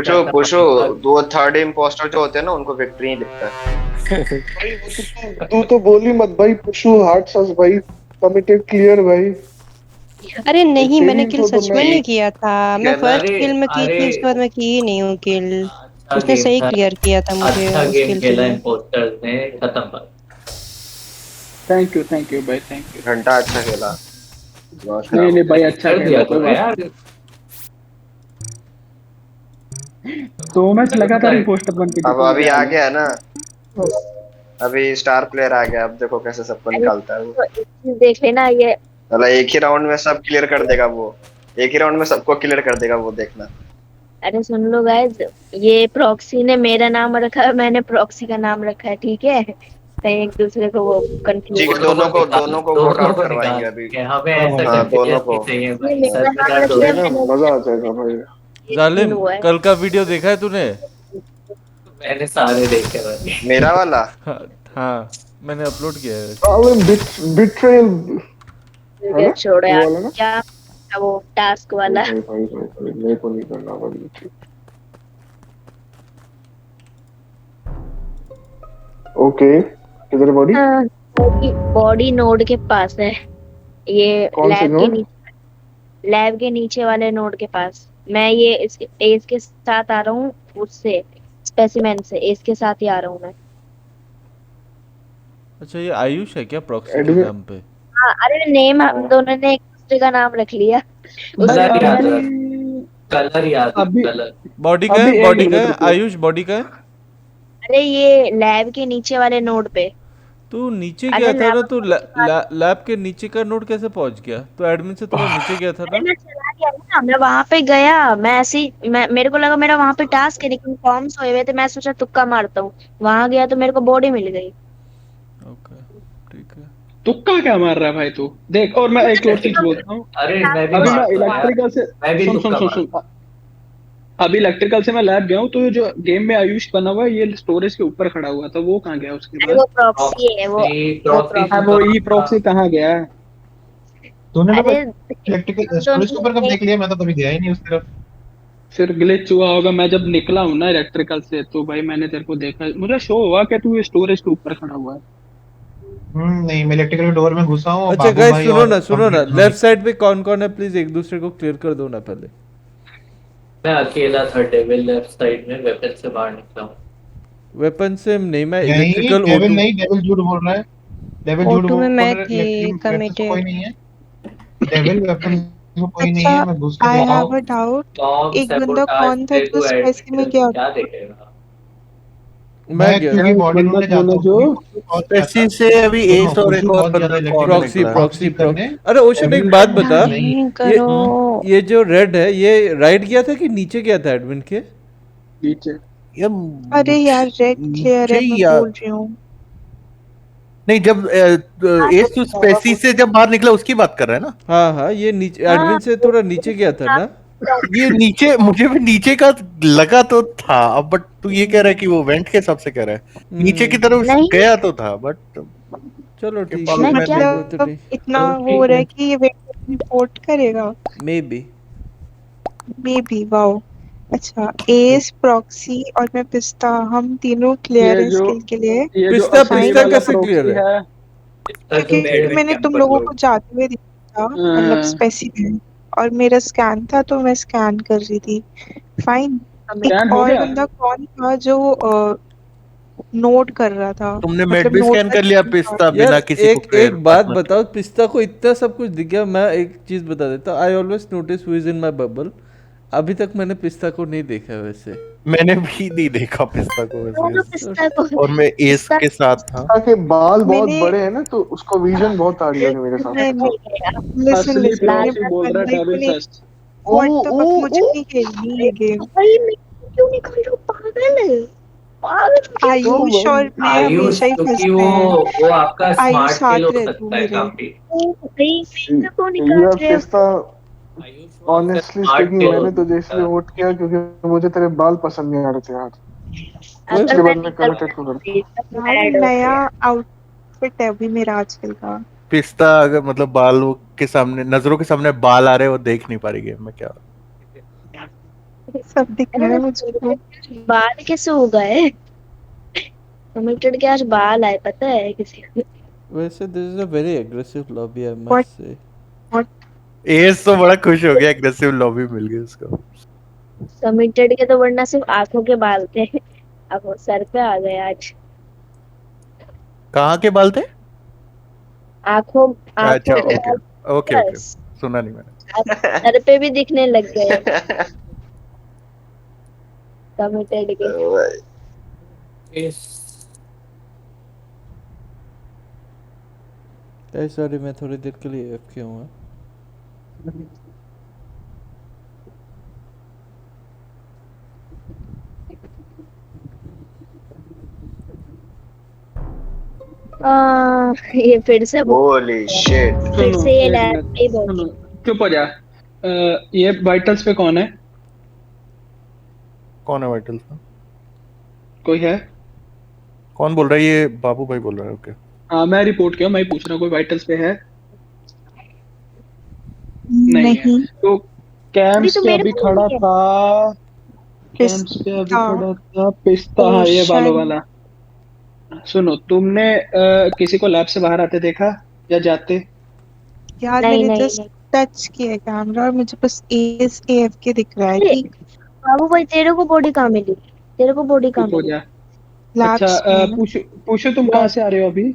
पुशो कैसा पुशो मतलब दो थर्ड इम्पोस्टर जो होते हैं ना उनको विक्ट्री नहीं दिखता है। भाई वो तू तो बोल ही मत भाई, पुशु हार्ट सस भाई, कमिटेड क्लियर भाई। अरे नहीं, मैंने तेरी किल इंट्रो तो सच में मैं नहीं किया था। मैं कहना फर्स्ट अरे किल में की अरे थी, उसके बाद मैं की ही नहीं हूँ किल। अच्छा उसने गेम सही था, क्लियर किया था मुझे अच्छा उस गेम किल के खेला लिए। इम्पोस्टर्स ने, खत्म बात। थैंक यू भाई, थैंक यू। घंटा अच्छा खेला, दिमाग नहीं खराब हो नहीं गया। भाई, अच्छा कर खेला, दिया कोई करो बात यार। नहीं। 2 मैच लगातार ही पोस्टर बन के अब जीते, अभी मजा आ आ गया। गया ना, अभी स्टार प्लेयर आ गया, अब देखो कैसे सबको अरे निकालता है वो। तो एक चीज देख लेना ये। मतलब एक ही राउंड में सब क्लियर कर देगा वो, एक ही राउंड में सबको क्लियर कर देगा वो, देखना। अरे सुन लो गाइस, ये प्रॉक्सी ने मेरा नाम रखा है, मैंने प्रॉक्सी का नाम रखा है, ठीक है? कहीं एक दूसरे को वो कंफ्यूज ठीक, ना हो। दोनों को वोट दोनों आउट को करवाएंगे निकाल अभी। के हमें हाँ ऐसा भाई, हाँ, दोनों कंफ्यूज को। नहीं चाहिए ये भाई, मेरा सर पे नाम दर्द रख हो लिया ना मैंने, मजा आ जाएगा भाई। दिन जालिम, हुआ है। कल का वीडियो देखा है तूने? मैंने सारे देखे भाई। मेरा वाला हाँ, हाँ, मैंने अपलोड किया है वैसे। साले बिट्रेल है वीडियो ना, छोड़ो वो यार, वाला ना। क्या था वो टास्क भाई वाला? भाई भाई भाई भाई, मेरे को नहीं करना भाई, ठीक। ओके, किधर है बॉडी? बॉडी बॉडी नोड के पास है, ये कौन से नोड? लैब के नीचे वाले नोड के पास। मैं ये एज के साथ आ रहा हूँ, उससे स्पेसिमेन से एज के साथ ही आ रहा हूँ मैं। अच्छा, ये आयुष है क्या प्रॉक्सी के एडमिन। नाम पे? हाँ, अरे नेम हम दोनों ने एक दूसरे का नाम रख लिया। भाई उसमें कलर मेरा याद अभी रख, कलर याद रख, अभी कलर। बॉडी का है, अभी एक बॉडी का मिनट है, रुको। आयुष बॉडी का है। अरे ये लैब के नीचे वाले नोड पे। तू नीचे अरे गया था ना, लैब तू लैब के नीचे का नोट कैसे पहुंच गया? तो एडमिन से थोड़ा नीचे गया था अरे ना। मैं चला गया ना, मैं वहां पे गया, मैं ऐसे ही मेरे को लगा मेरा वहां पे टास्क है, लेकिन फॉर्म्स हुए हुए थे, मैं सोचा तुक्का मारता हूँ, वहां गया तो मेरे को बॉडी मिल गई। ओके, ठीक है। तुक्का क्या मार रहा है भाई तू? देख, और मैं एक और चीज बोलता हूँ। अरे मैं भी अभी मैं मारता हूँ यार, इलेक्ट्रिकल से मैं भी सुन सुन तुक्का सुन सुन मारता अभी इलेक्ट्रिकल से मैं लैब गया हूँ, तो ये जो गेम में आयुष बना हुआ है, ये स्टोरेज के ऊपर खड़ा हुआ था, वो कहाँ गया उसके अरे बाद? वो हूँ। प्रॉक्सी है वो प्रॉक्सी हाँ, तो वो ई कहाँ था? प्रॉक्सी कहाँ गया? तूने मेरे को अरे इलेक्ट्रिकल हम स्टोरेज के ऊपर कब दोनों देख लिया? मैं तो कभी गया ही नहीं उस तरफ। फिर ग्लिच हुआ होगा, मैं जब निकला हूँ ना इलेक्ट्रिकल से, तो भाई मैंने तेरे को देखा, मुझे शो हुआ कि तू स्टोरेज के ऊपर खड़ा हुआ है। नहीं, मैं इलेक्ट्रिकल के डोर में घुसा हूँ और अच्छा बाबू गाइस, भाई सुनो और ना, सुनो ना, कंप्लीट दोनों लेफ्ट साइड पे कौन कौन है, प्लीज एक दूसरे को क्लियर कर दो ना पहले। मैं अकेला था डेविल लेफ्ट साइड में, वेपन से बाहर निकला हूँ। वेपन से नहीं, मैं नहीं, इलेक्ट्रिकल डेविल O2। नहीं, डेविल झूठ बोल रहा है। डेविल झूठ O2 में बोल मैं रहा है, थी इलेक्ट्रिकल वेपन से कोई कमिटेड। नहीं है। डेविल वेपन में कोई नहीं अच्छा, है, मैं घुस के आई देखा हैव हूँ। A doubt. टॉम एक बंदा सैबोटाज कौन था थे जो तो स्पेसी में एडमिन गया क्या था? देखेगा। मैं मैं गया क्योंकि क्या एक बॉडी बंदा रूम में कौन जाता है हूँ, जो क्योंकि खुशबू बहुत गया था। स्पेसी से अभी सुनो, एस और एक खुशबू और बहुत गया बंदा था कौन इलेक्ट्रिकल प्रॉक्सी, निकला? प्रॉक्सी, करने। अरे ओशन एक डेविल बात वेपन बता। नहीं है। नहीं ये करो। ये जो रेड है, ये राइट गया था कि नीचे गया था एडमिन के? नीचे? ये अरे यार, रेड क्लियर मुझे है, मैं यार बोल रही हूँ। नहीं, जब एस तो स्पेसी से जब बाहर निकला उसकी बात कर रहा है ना? हाँ हाँ, ये नीचे एडमिन हाँ से थोड़ा नीचे गया था ना। ये नीचे, मुझे भी नीचे का लगा तो था, अब बट तू ये कह रहा है कि वो वेंट के हिसाब से कह रहा है, नीचे की तरफ नहीं गया तो था, बट चलो के ठीक बाद है, मैं मैं क्या, देखा। कोई तो मतलब नहीं। इतना तो वो हो ठीक रहा है। है कि ये रिपोर्ट करेगा। May be. May be, wow. अच्छा, एस, प्रॉक्सी और मैं पिस्ता, हम तीनों क्लियर ये हैं जो स्किल के लिए। ये जो पिस्ता, असली पिस्ता फाइन। वाला कैसे क्लियर प्रॉक्सी है? है। इसका क्योंकि क्लियर है। मैंने तुम लोगों को जाते हुए देखा था, मतलब स्कैन स्पेसिफिक, और मेरा स्कैन था तो मैं स्कैन कर रही थी। फाइन। एक हो और गया। बंदा कौन था जो नोट कर रहा था, तुमने मेड मतलब भी नोट स्कैन का कर लिया screen था। पिस्ता, यार बिना किसी को एक एक बात आजमा के? बताओ, पिस्ता को इतना सब कुछ दिख गया, मैं एक चीज बता देता हूँ, I always notice who is in my bubble. अभी तक मैंने पिस्ता को नहीं देखा वैसे। मैंने भी नहीं देखा पिस्ता को वैसे, दोनों पिस्ता को, और मैं एस पिस्ता के साथ था। के बाल बहुत मैंने बड़े हैं ना, तो उसको विजन बहुत आ रही है मेरे साथ। नहीं नहीं गया। लिसन असली लिसन, मैंने प्रॉक्सी अपना बोल रहा है भाई को डेविल नहीं। सच। Oh what the oh fuck, मुझे ओ नहीं खेलनी ये गेम। भाई मैं क्यों निकल रहा हूँ, पागल पागल क्यों? ओ आयुष भाई, और मैं आयुष, हमेशा ही क्योंकि फंसते हैं। वो आपका आयुष स्मार्ट किल साथ हो रह तू सकता है मेरे। काफी। भाई मेरे को निकाल यार रहे पिस्ता, हो। आयुष वो आपका ऑनेस्टली स्मार्ट स्पीकिंग किल हो मैंने तुझे सकता इसलिए है। वोट किया क्योंकि मुझे तेरे बाल पसंद नहीं आ रहे थे यार। कोई अगर उसके मैं बाद मैं निकल कमिटेड को करता। गई तो यार ऐड हो नया गया। आउटफिट है अभी मेरा आजकल का। पिस्ता अगर मतलब बालों के सामने, नजरों के सामने बाल आ रहे हैं, वो देख नहीं पा रही गेम में क्या। सब दिख रहा है मुझे तो। बाल कैसे हो गए? कमिटेड के आज बाल आए पता है किसी को? वैसे this is a very aggressive lobby I What? Must say. S तो बड़ा खुश हो गया, एग्रेसिव लॉबी मिल गई उसको। कमिटेड के तो वरना सिर्फ आंखों के बाल थे, अब वो सर पे आ गए आज। कहाँ के बाल थे? आंखों अच्छा, आंखों के ओके बाल ओके ओके, बस, सुना नहीं मैंने। अब सर पे भी दिखने लग गए कमिटेड के। सॉरी मैं थोड़ी देर के लिए एफके हूँ। ये फिर से होली शिट। फिर सुनो से ये एक लैब मिनट, पे ही बोल। सुनो, चुप हो जा। ये वाइटल्स पे कौन है? कौन है वाइटल्स में? कोई है? कौन बोल रहा है? ये बाबू भाई बोल रहा है। ओके, हाँ मैं रिपोर्ट किया, मैं ही पूछ रहा हूँ, कोई वाइटल्स पे है? नहीं है। नहीं। तो कैंप्स तो पे मेरे अभी को खड़ा नहीं है। था, कैंप्स पे अभी पिस्ता, खड़ा था पिस्ता, हाँ ये बालों ओशन। वाला। सुनो, तुमने किसी को लैब से बाहर आते देखा या जाते? यार नहीं मैंने नहीं जस्ट नहीं। टच किया कैमरा और मुझे बस एस एफ के दिख रहा है अरे कि बाबू भाई तेरे को बॉडी कहाँ मिली? तेरे को बॉडी कहाँ चुप हो मिली? जा। अच्छा, लैब्स में। पूछो तुम कहाँ से आ रहे हो अभी?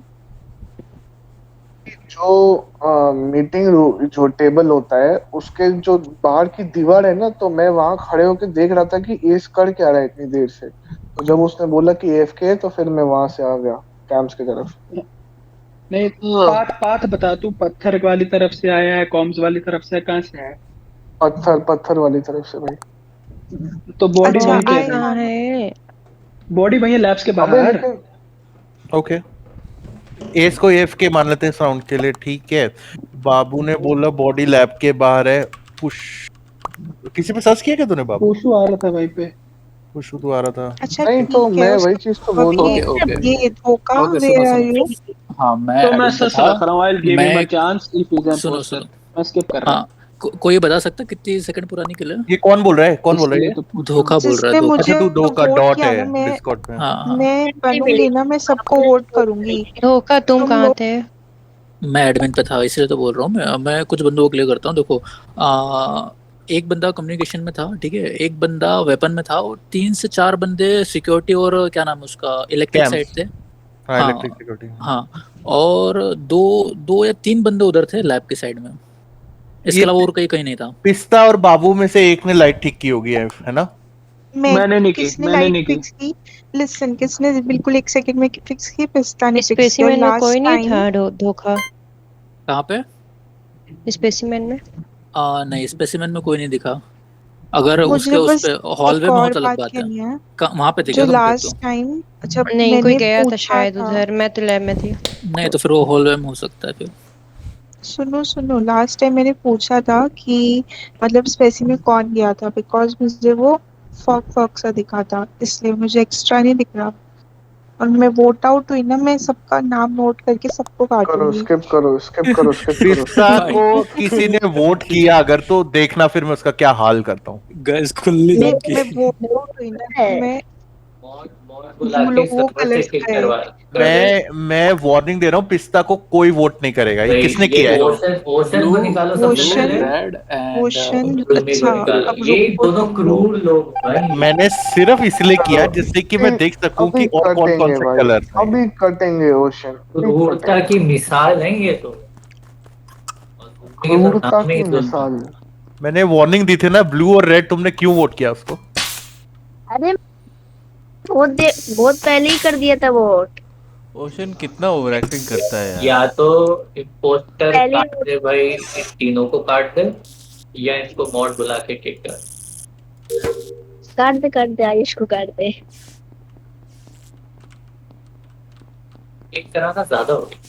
जो मीटिंग जो टेबल होता है उसके जो बाहर की दीवार है ना, तो मैं वहां खड़े होकर देख रहा था कि एस कर क्या रहा है इतनी देर से। तो जब उसने बोला कि एएफके है तो फिर मैं वहां से आ गया कैंप्स की तरफ। नहीं, पाथ पाथ बता, तू पत्थर वाली तरफ से आया है, कॉम्स वाली तरफ से, कहाँ से आया है? पत्थर पत्थर वाली तरफ से भाई। तो बॉडी अच्छा वहीं पे आए है कहाँ भाई, है? बॉडी वहीं है लैब्स के अबे बाहर। लेकिन ओके, एस को एफ के मान लेते हैं साउंड के लिए, ठीक है। बाबू ने बोला बॉडी लैब के बाहर है। पुश, किसी पे सर्च किया क्या तूने बाबू? पूछू आ रहा था वहीं पे। पुश तो आ रहा था। अच्छा नहीं, तो ठीक है मैं वही उसका चीज तो मतलब बोल रहा ये हूँ। ओके ये धोखा ओके, सुनो वेयर आर सुनो। यू? हाँ, मैं तो मैं एडमिन पे सच था। रख रहा हूँ, आई गिव हिम अ मैं chance if he is an सुनो पोस्टर। सुनो। मैं स्किप कर रहा हूँ। हाँ, कोई बता सकता कितनी सेकंड पुरानी किल है? ये कौन बोल रहा है? कौन बोल रहा है इसलिए ये? तो पूछ रहा हूँ। धोखा बोल रहा है, जिसने धोखा। अच्छा, मुझे तू दो का वोट डॉट किया है ना, मैं डिस्कॉर्ड में। हाँ हाँ, मैं बनूंगी ना, मैं सबको वोट करूंगी। धोखा तुम तुम कहाँ लोग थे? मैं एडमिन पे था इसलिए तो बोल रहा हूँ। मैं कुछ बंदों को क्लियर करता हूँ। देखो, एक बंदा कम्युनिकेशन में था, ठीक है, एक बंदा वेपन में था, और 3 से 4 बंदे सिक्योरिटी और क्या नाम है उसका, इलेक्ट्रिक साइड कैंप्स, थे। हाँ हाँ इलेक्ट्रिक सिक्योरिटी। हाँ, और दो दो या 3 बंदे उधर थे लैब की साइड में। इसके ये अलावा और कहीं कहीं नहीं था। पिस्ता और बाबू में से एक ने लाइट ठीक की होगी, है ना? मैंने नहीं की, किसने मैंने लाइट नहीं की। फिक्स की? लिसन, किसने बिल्कुल एक सेकंड में फिक्स की? पिस्ता ने फिक्स किया स्पेसिमेन में कोई लास्ट नहीं टाइम। था धोखा? कहाँ पे? स्पेसिमेन में नहीं, स्पेसिमेन में कोई नहीं दिखा। अगर उसके मुझे उस बस पे एक हॉलवे में हो और तो अलग बात बात है। कहनी है। वहां पे दिखा जो कंप्लीट तो। लास्ट टाइम जब नहीं, कोई मैंने गया था पूछा शायद था, उधर, मैं तो लैब में थी। नहीं तो फिर वो हॉलवे में हो सकता है फिर। सुनो सुनो, लास्ट टाइम मैंने पूछा था कि मतलब स्पेसी में कौन गया था, बिकॉज मुझे वो फॉक फॉक सा दिखा था, इसलिए मुझे एक्स्ट्रा नहीं दिख रहा। और मैं वोट आउट हुई ना, मैं सबका नाम नोट करके सबको करो, काटूंगी। स्किप करो, स्किप करो, स्किप करो। पिस्ता भाई को किसी ने वोट किया अगर, तो देखना फिर मैं उसका क्या हाल करता हूँ। गैस खुली मैं धमकी। मैं वोट आउट हुई ना, है। तो मैं मॉड बुला वो के लोग वो सर्वर से कलर्स किक का है। करवा कर दे। मैं वार्निंग दे रहा हूँ, पिस्ता को कोई वोट नहीं करेगा। ये भाई किसने ये किया है? ओशन ओशन को ब्लू निकालो सबसे ब्लू पहले। Ocean, red and ocean, Rhumi को अच्छा निकालो, अब ये रुको दोनों तुम लोग। क्रूर लोग भाई। मैंने सिर्फ इसलिए चलो, किया जिससे कि मैं देख सकूं कि अभी और कौन कौन कटेंगे से भाई, कलर हैं। अभी कटेंगे ओशन, अभी क्रूरता कटेंगे। की मिसाल है ये तो। और रुमी के क्रूरता बदनामी की इस दुनिया। मिसाल। मैंने वार्निंग दी थी ना, ब्लू और रेड, तुमने क्यों वोट किया उसको? अरे बहुत पहले ही कर दिया था वोट। ओशन कितना ओवर एक्टिंग करता है यार। या तो इम्पोस्टर पहले काट दे भाई, इन तीनों को काट दे, या इनको मॉड बुला के किक कर। काट दे आयुष को काट दे। किक कराना ज्यादा हो गया।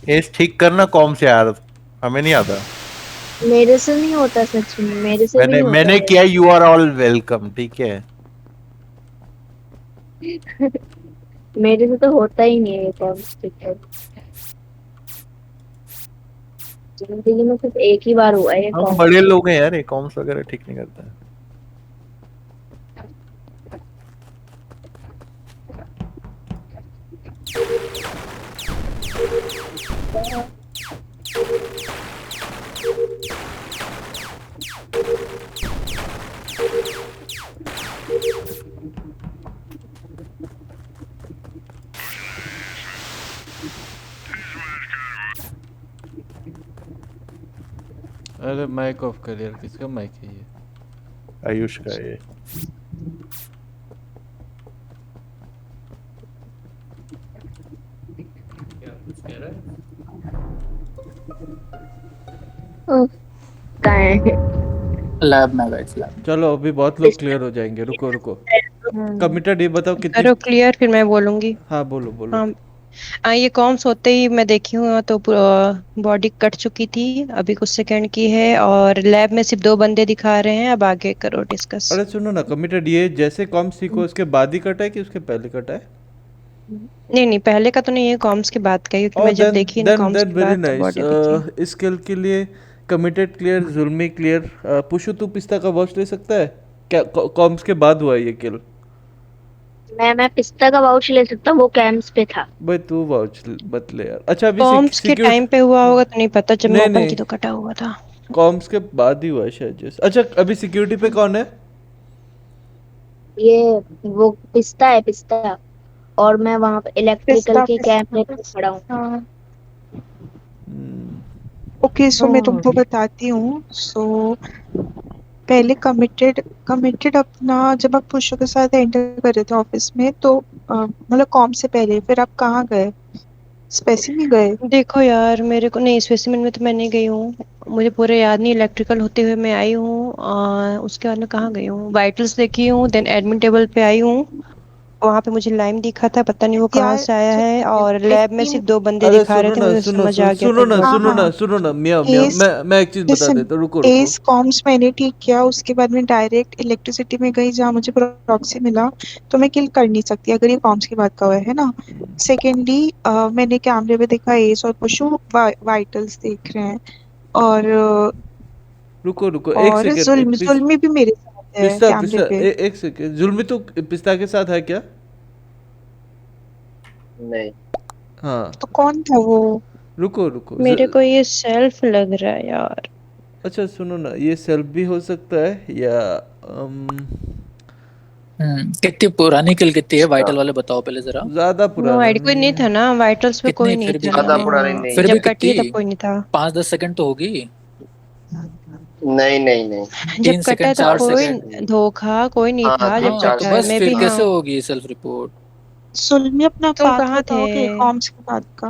एस ठीक करना कॉम से यार, हमें नहीं आता। मेरे से नहीं होता, सच में मेरे से भी मैंने नहीं मैंने होता किया, यू आर ऑल वेलकम, ठीक है। है। मेरे से तो होता ही नहीं है ये काम स्टिकर। जिंदगी में सिर्फ एक ही बार हुआ है ये हम काम। बड़े लोग हैं यार, कॉम्स वगैरह ठीक नहीं करता है। अरे माइक ऑफ कर यार, किसका माइक है ये? आयुष का ये। क्या कुछ कह रहा है? कहाँ है? लैब में गाइस, लैब। चलो अभी बहुत लोग क्लियर हो जाएंगे, रुको रुको। कमिटेड ये बताओ कितनी? करो क्लियर, फिर मैं बोलूंगी। हाँ बोलो बोलो। हाँ, ये कॉम्स होते ही मैं देखी हूँ तो बॉडी कट चुकी थी, अभी कुछ सेकंड की है, और लैब में सिर्फ 2 बंदे दिखा रहे हैं। अब आगे करो डिस्कस। अरे सुनो ना कमिटेड, ये जैसे कॉम सीखो उसके बाद ही कटा है कि उसके पहले कटा है? नहीं नहीं, पहले का तो नहीं है, कॉम्स की बात कही, क्योंकि मैं जब देखी ना कॉम्स की वेरी बात तो नाइस। बॉडी दिखी। इस स्किल के लिए कमिटेड क्लियर, जुल्मी क्लियर। पुशु तू पिस्ता का वॉच ले सकता है क्या? कॉम्स के बाद हुआ है ये किल। मैं पिस्ता का वाउच ले सकता हूँ, वो कैंप्स पे था। भाई तू वाउच मत ले यार। अच्छा अभी कॉम्स के टाइम पे हुआ होगा तो नहीं पता, जब मैं नहीं ओपन नहीं, की तो कटा हुआ था। कॉम्स के बाद ही हुआ है शायद। जैसे अच्छा अभी सिक्योरिटी पे कौन है? ये वो पिस्ता है, पिस्ता। और मैं वहां पे इलेक्ट्रिकल के कैमरे पे खड़ा हूँ। हाँ ओके, सो मैं तुमको बताती हूँ। सो पहले कमिटेड कमिटेड अपना, जब आप पुष्प के साथ एंटर कर रहे थे ऑफिस में, तो मतलब कॉम से पहले फिर आप कहाँ गए? स्पेसिफिक में गए? देखो यार, मेरे को नहीं, स्पेसिमेन में तो मैं नहीं गई हूँ, मुझे पूरे याद नहीं। इलेक्ट्रिकल होते हुए मैं आई हूँ, उसके बाद मैं कहाँ गई हूँ, वाइटल्स देखी हूँ, देन एडमिन टेबल पे आई हूँ, वहां पे मुझे लाइम दिखा था, पता नहीं वो कहाँ से आया है, और लैब में सिर्फ 2 बंदे अरे दिखा रहे थे, मुझे समझ आ गया था drop हुआ। सुनो ना मियाँ मियाँ, मैं एक चीज बता देता हूँ, रुको रुको। एस कॉम्स मैंने ठीक किया, उसके बाद मैं डायरेक्ट इलेक्ट्रिसिटी में गई जहाँ मुझे प्रॉक्सी मिला, तो मैं किल कर नहीं सकती अगर ये कॉम्स की बात का हुआ है ना। सेकेंडली मैंने कैमरे पे देखा एस और पुशु वाइटल्स देख रहे हैं, और रुको रुको एक सेकंड। जुल्मी भी मेरे साथ है पिस्ता कैमरे पिस्ता पे। एक सेकंड, जुल्मी तो पिस्ता के साथ है क्या? नहीं। हाँ तो कौन था वो? रुको रुको मेरे को ये सेल्फ लग रहा है यार। अच्छा सुनो ना, ये सेल्फ भी हो सकता है या कितनी पुरानी किल कितनी है वाइटल वाले बताओ पहले जरा। ज्यादा नो आईडी कोई नहीं था ना, वाइटल्स पे कोई नहीं था। ज्यादा पुरानी नहीं। फिर भी जब कटी कितनी? तब कोई नहीं था। 5-10 सेकंड तो होगी। नहीं नहीं नहीं। जब कटा था कोई धोखा, कोई नहीं था जब तो कटा। बस मैं फिर भी कैसे होगी सेल्फ रिपोर्ट? सुल्मी अपना तुम पाथ कहाँ बताओगे थे? कॉम्स के बाद का?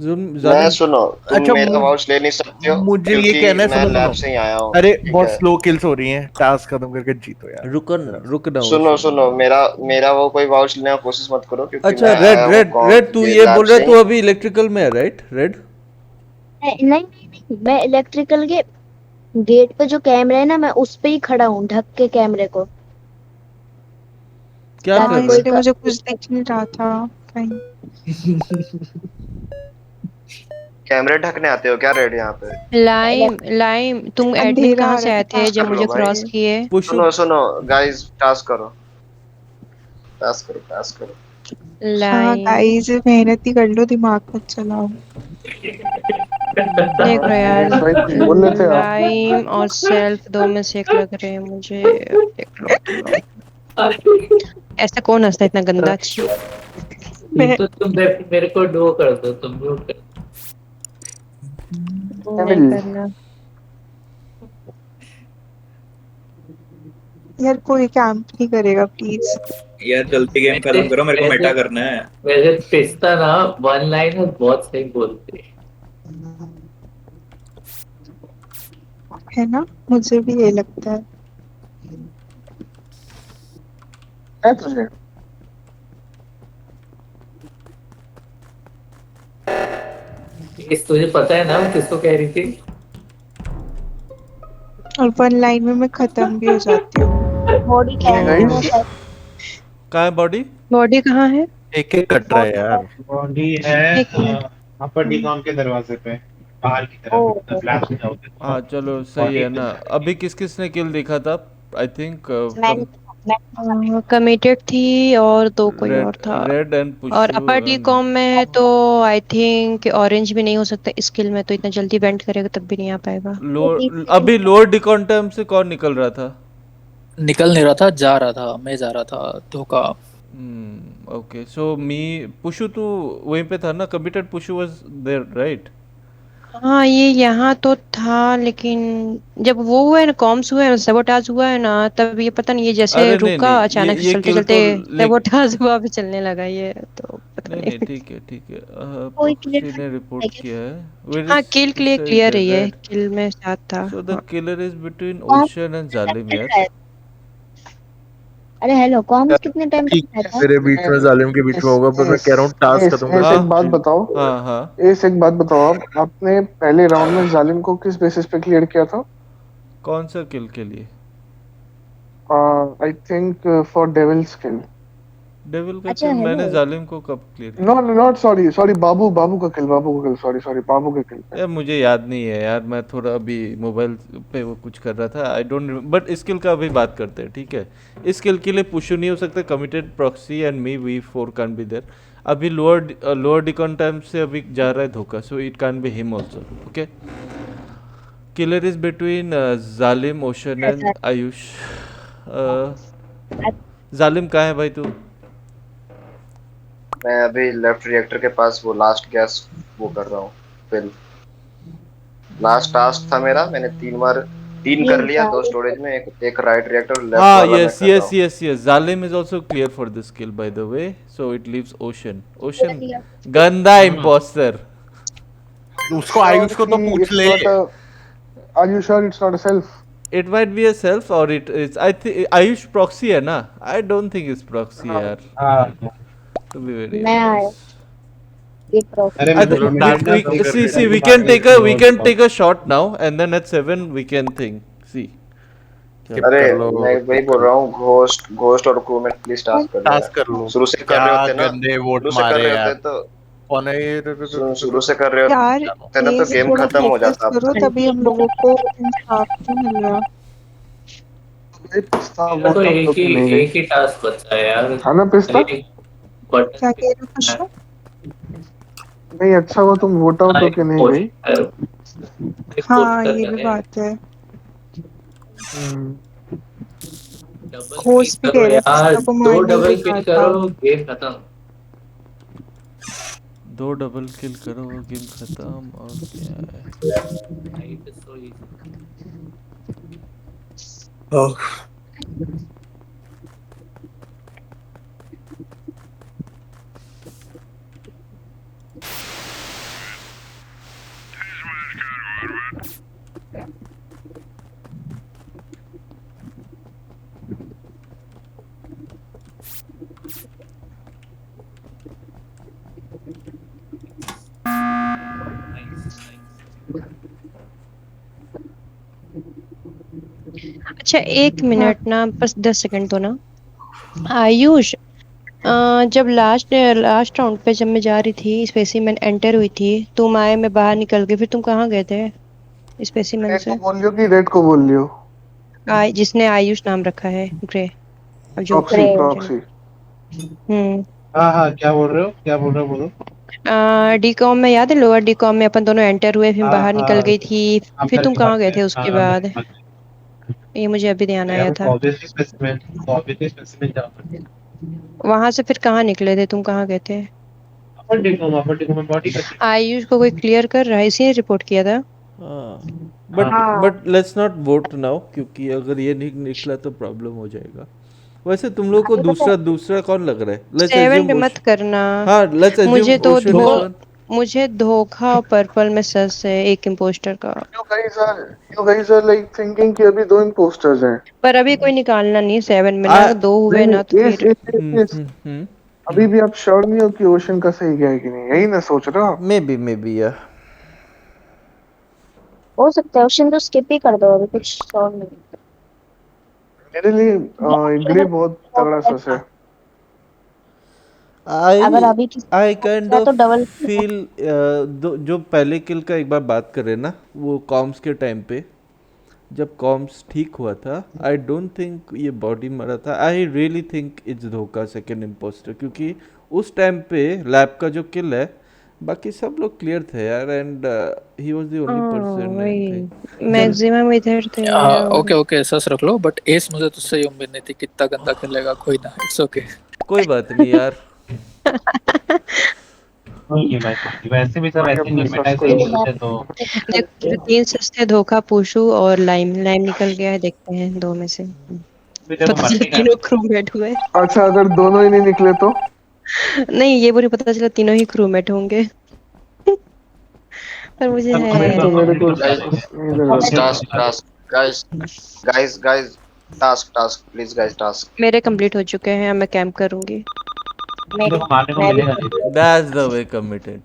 मैं सुनो, तुम अच्छा, मेरा वाउच ले नहीं सकते हो मुझे ये क्योंकि कहना है, मैं सुनो लैब सुनो। से ही आया हूँ। अरे ठीक बहुत है? स्लो किल्स हो रही हैं, टास्क खत्म करके जीतो यार। रुक ना सुनो सुनो, मेरा मेरा वो कोई वाउच लेने की कोशिश मत करो क्योंकि अच्छा मैं रेड आया हूँ रेड रेड, तू ये लैब बोल रहा से है तू अभी इलेक्ट्रिकल में है राइट? रेड नहीं नहीं नहीं, मैं इलेक्ट्रिकल के गेट पे जो कैमरा है ना, मैं उस पे ही खड़ा हूँ, ढक के कैमरे को। क्या हाँ, कर रहे इसलिए मुझे कुछ दिख नहीं रहा था कहीं। कैमरे ढकने आते हो क्या रेड यहाँ पे? लाइम लाइम, तुम एडमिन अंधेरा कहाँ आ से रहा आए था। थे जब कर लो मुझे भाई। क्रॉस किए? सुनो सुनो गाइस, टास्क करो, टास्क करो, टास्क करो। हाँ लाइम गाइस, मेहनत ही कर लो, दिमाग मत चलाओ। देख रहे यार, भाई कुछ बोल रहे थे आप? लाइम और सेल्फ 2 में से एक लग रहे हैं मुझे। देख लो तुम लोग। ऐसा कौन हंसता है इतना गंदा? छी। तो तुम मेरे को डो कर दो, तुम डो कर। नहीं करना। यार कोई कैंप नहीं करेगा प्लीज। यार जल्दी गेम खत्म करो, मेरे को मेटा करना है। वैसे पिस्ता ना वन लाइन में बहुत सही बोलते है ना, मुझे भी ये लगता है। है तुझे? इस तुझे पता है ना मैं किसको कह रही थी? और 1 लाइन में मैं खत्म भी हो जाती हूँ। बॉडी Hey guys, कहाँ है बॉडी? बॉडी कहाँ है? एक एक कट रहा है यार। बॉडी है एक मिनट। अपर डीकॉम के दरवाजे पे बाहर की तरफ मतलब फ्लैप्स में जाओगे तो हाँ चलो सही है ना। अभी किस किस ने किल देखा था? आई थिंक कमिटेड थी और दो कोई और रेड था। रेड एंड और पुशू अपर डी कॉम में है तो आई थिंक ऑरेंज भी नहीं हो सकता, स्किल में तो इतना जल्दी वेंट करेगा तब भी नहीं आ पाएगा। लोअर। अभी लोअर डिकॉन्टम से कौन निकल रहा था? निकल नहीं रहा था, जा रहा था, मैं जा रहा था धोखा। ओके सो मी पुशू तो वहीं पे था ना? Committed Pushu was there right? हाँ ये यहाँ तो था, लेकिन जब वो हुआ है ना, कॉम्स हुआ है ना, सेबोटाज हुआ है ना, तब ये पता नहीं, ये जैसे अरे नहीं रुका नहीं अचानक से ये चलते किल चलते तो सेबोटाज हुआ, भी चलने लगा ये तो पता नहीं नहीं। नहीं ठीक है ठीक है। प्रॉक्सी ने रिपोर्ट किया है। वेयर हाँ इज किल क्लियर है, ये रेड? किल में साथ था। सो द हाँ। किलर इज बिटवीन कौन ओशन एंड जालिम कितने यार। टाइम? अरे हेलो, कॉम्स कितने टाइम ठीक तक है, रहता है? मेरे बीच में जालिम के बीच में होगा, पर मैं कह रहा हूँ टास्क खत्म एस कर एक बात बताओ। हाँ हाँ एस एक बात बताओ, आप आपने पहले राउंड में जालिम को किस बेसिस पे क्लियर किया था? कौन सा किल के लिए? I think for devil's kill. Devil का अच्छा किल मैंने हेलो, जालिम को कब क्लियर किया? नो नॉट सॉरी सॉरी बाबू बाबू का किल सॉरी बाबू का किल। यार मुझे याद नहीं है यार, मैं थोड़ा अभी मोबाइल पे वो कुछ कर रहा था। आई डोंट बट स्किल का अभी बात करते हैं ठीक है। इस स्किल के लिए पुशू नहीं हो सकता, committed proxy and me we four can be there. अभी लोअर डिकॉन टाइम से अभी जा रहा है धोखा, so it can be him also. Okay killer is between Zalim ocean and Ayush. Zalim कहाँ है भाई तू? मैं अभी लेफ्ट रिएक्टर के पास वो लास्ट गैस वो कर रहा हूँ। फिर लास्ट टास्क था मेरा, मैंने 3 कर लिया, 2 स्टोरेज में, एक राइट रिएक्टर लेफ्ट हाँ वाला मैं यस कर रहा यस हूँ। Yes yes Zalim is also clear for this kill by the way, so it leaves ocean. Ocean गंदा इंपोस्टर। उसको आयुष को तो पूछ ले। Are you sure it's not a self? It might be a self or it is. I think Ayush proxy है ना? I don't think it's proxy यार. To be very मैं आया honest. ये प्रॉक्सी। अरे I think see we can take a shot now and then at 7 we can think. See. अरे मैं वही बोल रहा हूँ, घोस्ट और क्रू में प्लीज टास्क कर टास्क कर लो। शुरू से कर रहे होते ना, गंदे वोट शुरू से कर मारे रहे होते यार। तो कौन है शुरू से कर रहे यार होते ना तो प्लीज गेम थोड़ा खत्म हो फोकस जाता। करो, तभी हम लोगों को इंसाफ तो मिल रहा। मेरा तो एक ही टास्क बचा है यार। था ना पिस्ता? बट क्या कह रहे हो खुशबू? नहीं अच्छा हुआ तुम वोट आउट होके नहीं गई। हाँ ये भी बात है। होस्ट भी कह रहे हैं यार, पिस्ता को 2 मारने डबल के किल बाद करो गेम खत्म। 2 डबल किल करो गेम खत्म और क्या है। अच्छा एक मिनट ना, बस 10 सेकंड तो ना। आयुष जब लास्ट राउंड पे जब मैं जा रही थी, स्पेसिमेन एंटर हुई थी, तुम आए, मैं बाहर निकल गई, फिर तुम कहाँ गए थे स्पेसिमेन से? बोल लियो कि रेड को बोल लियो? जिसने आयुष नाम रखा है, ग्रे। अब जो प्रॉक्सी। हाँ क्या बोल रहे हो बोलो। डीकॉम में याद है, लोअर डीकॉम में अपन दोनों एंटर हुए, फिर बाहर निकल गई थी, फिर तुम कहाँ गए थे उसके बाद? ये मुझे अभी ध्यान आया था। वहां से फिर कहाँ निकले थे, तुम कहाँ गए थे? आयुष को कोई क्लियर कर रहा है, इसी ने रिपोर्ट किया था। But let's not vote now, क्योंकि अगर ये नहीं निकला तो प्रॉब्लम हो जाएगा। वैसे तुम लोग को दूसरा कौन लग रहा है? लेट्स सेवन पे मत करना। हाँ लेट्स अज्यूम मुझे तो ओशन इज वन। मुझे धोखा और पर्पल में सस है एक इम्पोस्टर का। You guys are like thinking कि अभी 2 imposters हैं। पर अभी कोई निकालना नहीं 7 में ना, 2 हुए ना तो फिर अभी भी आप श्योर नहीं हो कि ओशन का सही गया है कि नहीं, यही ना सोच रहा? मे बी या हो सकता है ऑप्शन तो स्किप ही कर दो अभी कुछ और नहीं। मेरे लिए ग्रे बहुत तगड़ा सस है। अगर आई अभी किसी आई को काइंड किया ऑफ तो डबल फील जो पहले किल का एक बार बात करें ना, वो कॉम्स के टाइम पे जब कॉम्स ठीक हुआ था, आई डोंट थिंक ये बॉडी मरा था। आई रियली थिंक इट्स धोखा सेकंड इम्पोस्टर, क्योंकि उस टाइम पे लैब का जो किल है बाकी सब लोग क्लियर थे यार, and he was the only person I वही थिंक। मैक्सिमम इधर थे। ओके ओके सस रख लो, बट एस मुझे तुझसे ये उम्मीद नहीं थी, कितना गंदा खेलेगा कोई ना, इट्स ओके। कोई बात नहीं यार। नहीं भाई, वैसे भी सब ऐसे नहीं मिटा से बोलते तो देखो जो 3 सस्ते धोखा पूछू और लाइम लाइम निकल गया है, देखते हैं 2 में से। भी जब पता मरने चला का तीनों क्रूमेट हुए। अच्छा अगर दोनों ही नहीं निकले तो नहीं ये बुरी पता चला तीनों ही क्रूमेट होंगे। पर मुझे तब है तो मेरे को task task guys guys guys task task please guys task. मेरे कंप्लीट हो चुके हैं, अब मैं कैंप करूंगी। देखो मारने को मिलेगा नहीं। That's the way committed.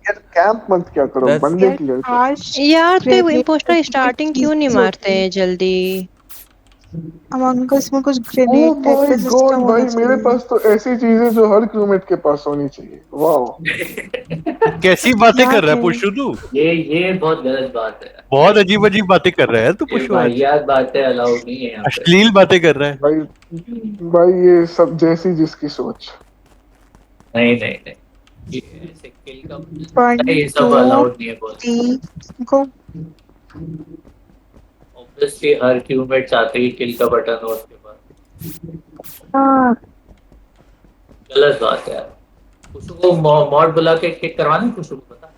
यार कैंप मत क्या करो, That's- बंदे क्लियर करो। आज यार तो ग्रेनेड इम्पोस्टर स्टार्टिंग क्यों नहीं मारते हैं जल्दी? अमंग अस में कुछ ओ ग्रेनेड टाइप माय का गॉड सिस्टम भाई, होना मेरे चाहिए। पास तो ऐसी चीजें जो हर क्रूमेट के पास होनी चाहिए। वाह कैसी बातें क्या कर रहा है है? पुष्टू तू? ये बहुत गलत बात है। बहुत अजीब अजीब बातें कर रहा है तू ये पुष्टू आज। वाहियात बातें अलाउड नहीं है यहाँ पे। अश्लील बातें कर रहा है। भाई ये सब जैसी जिसकी सोच। नहीं नहीं नहीं, ये ऐसे किल का 1 ये सब 2 अलाउड नहीं है बहुत। 3 गो। ऑब्वियसली हर टीममेट चाहते ही किल का बटन हो उसके पास। हाँ गलत बात है यार। कुछ को मॉड बुला के किक करवाना, कुछ को पता।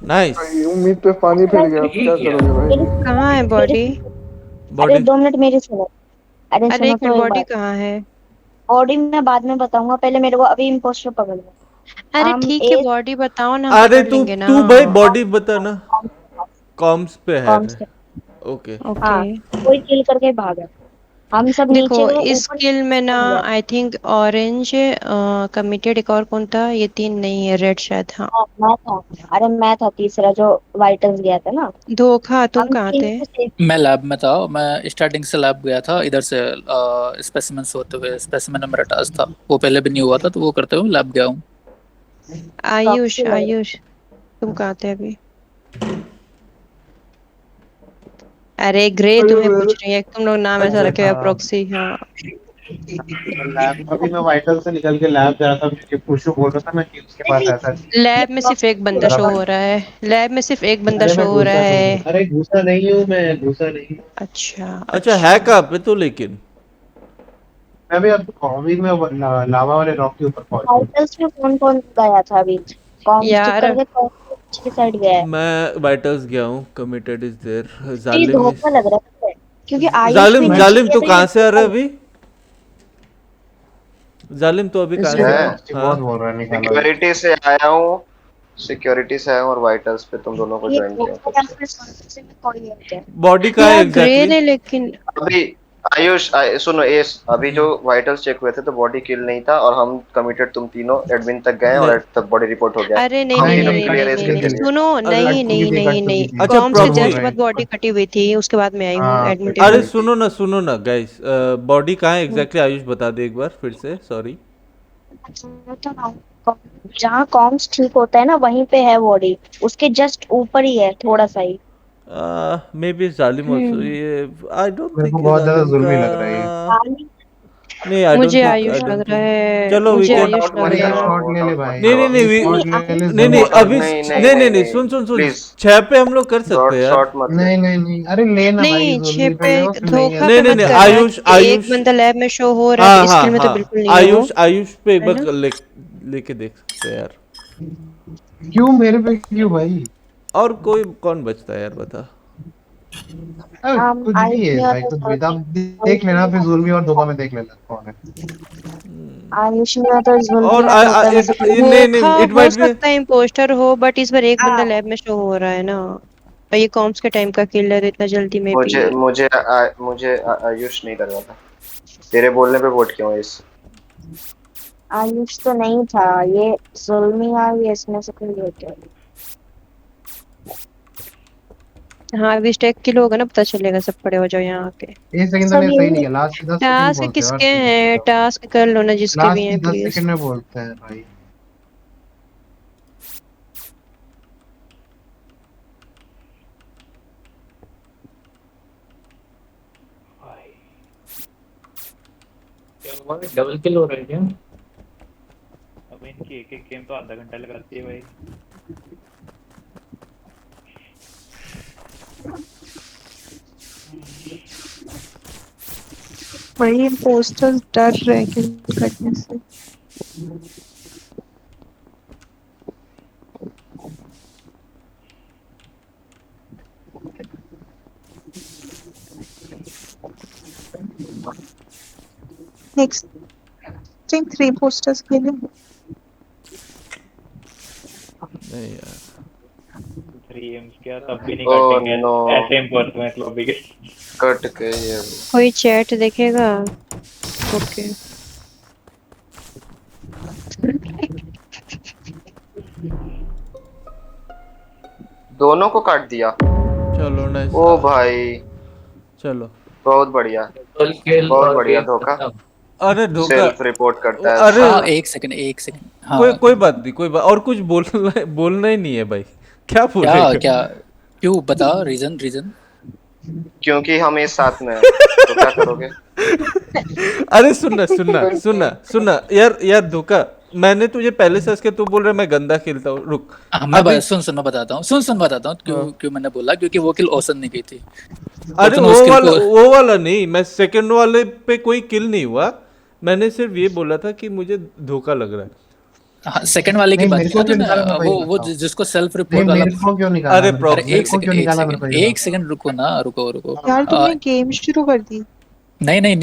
नाइस। भाई उम्मीद पे पानी फिर गया, अब क्या करोगे भाई? कहाँ है बॉडी? अरे बॉडी 2 मिनट मेरी सुनो। अरे अरे सुनो एक तो मिनट, एक बॉडी बात। कहाँ है? बॉडी मैं बाद में बताऊंगा, पहले मेरे को अभी इम्पोस्टर पकड़ लो। अरे हम ठीक है एक बॉडी बताओ ना, हम अरे पकड़ तू लेंगे ना। तू भाई बॉडी बता ना। कॉम्स पे है। कॉम्स पे। ओके हाँ ओके कोई किल करके भागा। हम सब देखो नीचे थे, इस ऊपर किल में ना आई थिंक ऑरेंज कमिटेड, एक और कौन था? ये 3 नहीं है, रेड शायद। हाँ मैं था। अरे मैं था तीसरा जो वाइटल्स गया था ना। धोखा, तुम हम कहाँ 3 थे? में से मैं लैब में था, मैं स्टार्टिंग से लैब गया था, इधर से स्पेसिमेन होते हुए, स्पेसिमेन में मेरा टास्क था, वो पहले भी नहीं हुआ था, तो वो करते हुए लैब गया हूँ। आयुष प्रॉक्सी लग रहा आयुष तुम कहाँ थे अभी? अरे ग्रे तुम्हें पूछ रही है, तुम लोग नाम ऐसा रखे हुए प्रॉक्सी। हाँ लैब अभी मैं वाइटल से निकल के लैब जा रहा था क्योंकि पुष्टू बोल रहा था ना कि उसके पास ऐसा चीज लैब में सिर्फ एक बंदा शो हो रहा है, लैब में सिर्फ एक बंदा अरे शो मैं हो रहा घुसा नहीं है। हूँ, अरे घुसा नहीं हूँ, मैं घुसा नहीं। अच्छा अच्छा है कहाँ पे तो, लेकिन मैं भी अब कॉमिक में लावा वाले रॉक के ऊपर पहुंच गया। वाइटल्स में कौन कौन गया था अभी? कॉम्स टिक यार करके कौन पिछली साइड गया है? मैं वाइटर्स गया हूँ। Committed is there. ये जालिम धोखा लग रहा है क्योंकि आयुष जालिम ने जालिम किया तो था, कहाँ ये से आ रहा है अभी? जालिम तो अभी कहाँ से आ रहा है? बहुत बोल रहा है, निकालो। सिक्योरिटी से आया हूँ, सिक्योरिटी से आया हूँ और वाइटल्स पे तुम दोनों को ये ज्वाइन किया धोखा हूँ या फिर सर्विस में कोई है? बॉडी कहाँ है यार ग्रे एग्जैक्टली? ने लेकिन अभी आयुष सुनो एस, अभी जो वाइटल्स चेक हुए थे तो बॉडी किल नहीं था और हम कमिटेड तुम तीनों एडमिन तक गए और तब बॉडी रिपोर्ट हो गया। अरे नहीं हम नहीं तीनों नहीं क्लियर नहीं है नहीं इसके नहीं लिए। सुनो, नहीं नहीं नहीं नहीं अच्छा, कॉम से प्रॉक्सी। जस्ट बाद बॉडी कटी हुई थी, उसके बाद मैं आई हूँ एडमिन अरे टेबल। सुनो ना गाइस, बॉडी कहाँ है एग्जैक्टली? आयुष बता दे एक बार फिर से, सॉरी। जहाँ कॉम्स ठीक होता है ना वहीं पे है बॉडी, उसके जस्ट ऊपर ही है थोड़ा सा ही। मे बी जालिम आल्सो। ये आई डोंट मेरे को थिंक बहुत ज्यादा जालिम जुल्मी का लग रहा है ये। नहीं, आई डोंट मुझे थिंक, आयुष लग रहा है, चलो वी मुझे कैन आयुष लग अरे रहा है। शॉट ले ले भाई, नहीं नहीं नहीं नहीं नहीं अभी नहीं सुन सुन सुन, 6 पे हम लोग कर सकते हैं यार। शॉट मत नहीं नहीं नहीं, अरे लेना भाई, नहीं जुल्मी 6 पे ले लो, पे फिर धोखा नहीं पे नहीं मत नहीं करना। आयुष एक आयुष बंदा लैब में शो हो रहा हाँ है, इस हाँ किल में तो हाँ बिल्कुल नहीं है वो। आयुष पे एक है बार ना? लेके देख सकते हैं यार। क्यों मेरे पे क्यों भाई? और कोई कौन बचता है यार बता? अरे कुछ भी है भाई, कुछ भी। आप देख लेना, फिर जुल्मी और धोखा में देख लेना कौन है। आयुष में तो जुल्मी और और धोखा में से नहीं धोखा नहीं इट हो माइट बी। सकता है इम्पोस्टर हो, बट इस बार एक बंदा लैब में शो हो रहा है ना, और ये कॉम्स के टाइम का किल है तो इतना जल्दी में भी। मुझे आयुष नहीं लग रहा था, तेरे बोलने पे वोट क्यों इस? आयुष तो नहीं था, ये जुल्मी आ, ये इसमें से कोई होता है। हाँ अभी स्टैक किल होगा ना, पता चलेगा, सब खड़े हो जाओ यहाँ आके। 1 सेकंड तो मेरे सही नहीं है, लास्ट के 10 सेकंड टास्क बोलते हैं और किसके हैं? टास्क कर लो ना जिसके भी लास्ट हैं के 10 प्लीज। सेकंड में बोलते हैं भाई। डबल किल हो रहा है क्या? अब इनकी एक गेम तो आधा घंटा लगाती है भाई। वही पोस्टर्स डर रहे किल करने से। नेक्स्ट थिंक 3 पोस्टर्स के लिए नहीं यार 3 एम्स क्या तब भी नहीं ओह काटेंगे नो, ऐसे इम्पोर्ट में लॉबी के। कट के ये कोई चैट देखेगा? ओके दोनों को काट दिया। चलो नाइस। ओ भाई चलो बहुत बढ़िया, डबल किल बहुत और बढ़िया गेम धोखा। खत्म। अरे धोखा। सेल्फ रिपोर्ट करता है। अरे हाँ एक सेकंड हाँ कोई बात नहीं, कोई बात और कुछ बोलना ही नहीं है भाई। क्या क्या बोलेगा? क्या क्यों बता रीजन। क्योंकि हम एक साथ में हैं, तो क्या करोगे? अरे सुनना यार धोखा, मैंने तुझे पहले से इसके तू बोल रहा है मैं गंदा खेलता हूँ। रुक सुन मैं बताता हूँ क्यों मैंने बोला, क्योंकि वो किल औसन ने की थी। अरे वो वाला नहीं, मैं सेकंड वाले पे कोई किल नहीं हुआ, मैंने सिर्फ ये बोला था कि मुझे धोखा लग रहा है। हाँ सेकंड वाले की बात की ना, वो जिसको सेल्फ रिपोर्ट वाला। मेरे को क्यों निकाला? अरे एक सेकंड रुको ना, रुको यार तुमने गेम शुरू कर दी। नहीं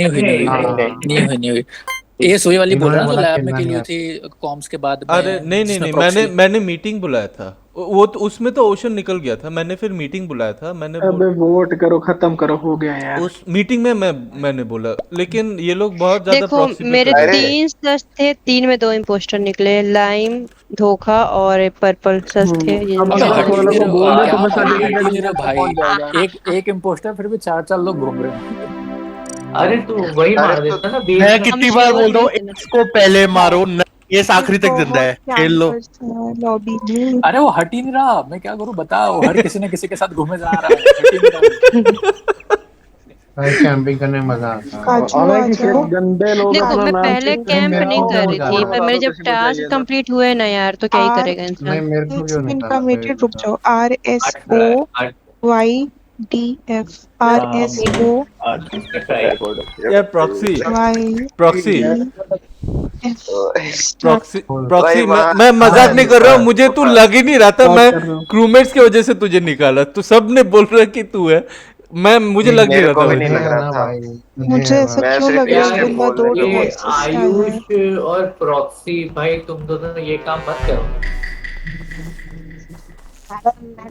हुई। ये सोई वाली बोल रहा है, जो लैब में किल हुई थी कॉम्स के बाद में। अरे नहीं, मैंने मीटिंग बुलाया था, वो तो उसमें तो ओशन निकल गया था, मैंने फिर मीटिंग बुलाया था। मैंने अबे वोट करो, खत्म करो, हो गया यार। उस मीटिंग में मैंने बोला, लेकिन ये लोग बहुत ज्यादा देखो प्रॉक्सी मेरे 3 सच थे, 3 में 2 इम्पोस्टर निकले, लाइम, धोखा और पर्पल सच थे। भाई एक इम्पोस्टर फिर भी 4 लोग घूम रहे हैं। अरे तू वही मार देता ना। मैं कितनी बार बोल रहा हूँ इसको पहले मारो, ये आखिरी तक जिंदा है, खेल लो। अरे वो हट ही नहीं रहा, मैं क्या करूँ बताओ, हर किसी ने किसी के साथ घूमे जा रहा है। भाई कैंपिंग करने में मजा आता है। गंदे लोग देखो मैं पहले कैंप नहीं कर रही थी, पर मेरे जब टास्क कंप्लीट हुए ना यार, तो क्या ही करेगा इंसान। नहीं मेरे को क्यों निकाला? रुक जाओ। RSOYDF RSO यार प्रॉक्सी मैं मजाक नहीं कर रहा हूँ, मुझे तू लग ही नहीं रहा था, मैं क्रूमेट्स की वजह से तुझे निकाला, तू सब ने बोल रहा कि तू है, मुझे लग नहीं रहा था। नहीं लग रहा था मुझे ऐसा क्यों लग रहा है? ये आयुष और प्रॉक्सी भाई तुम दोनों ये काम मत करो।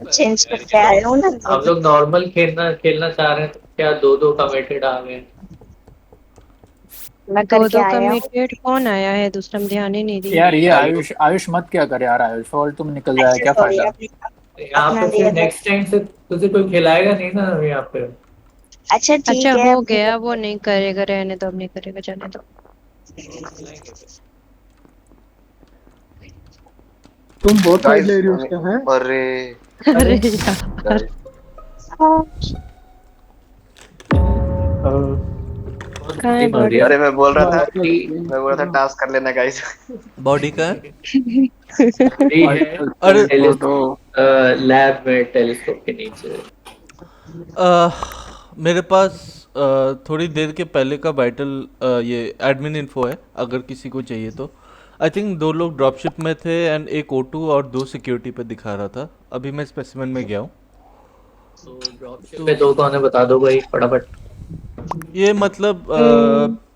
चेंज करके आए हो ना। हम लोग नॉर्मल खेलना चाह रहे हैं, क्या 2 कमिटेड आ गए। मैं करके आया हूं। कमिटेड कौन आया है दूसरा? मुझे ध्यान ही नहीं दी यार। ये आयुष मत क्या करे यार, आयुष फॉल्ट तुम निकल जाए, क्या फायदा। यहाँ पे फिर नेक्स्ट टाइम से तुझे कोई खिलाएगा नहीं ना यहाँ पे। अच्छा ठीक है, हो गया, वो नहीं करेगा, रहने दो, अब नहीं करेगा, जाने दो। तुम बहुत साइड ले रही हो उसका है। अरे यार अरे मैं बोल रहा था टास्क कर लेना गाइस। बॉडी का अरे लैब में टेलीस्कोप के नीचे मेरे पास थोड़ी देर के पहले का वाइटल ये एडमिन इन्फो है, अगर किसी को चाहिए तो। आई थिंक 2 लोग ड्रॉपशिप में थे एंड एक O2 और 2 सिक्योरिटी पे दिखा रहा था। अभी मैं स्पेसिमेन में गया हूँ, तो ड्रॉपशिप पे 2 कौन है बता दो भाई फटाफट। ये मतलब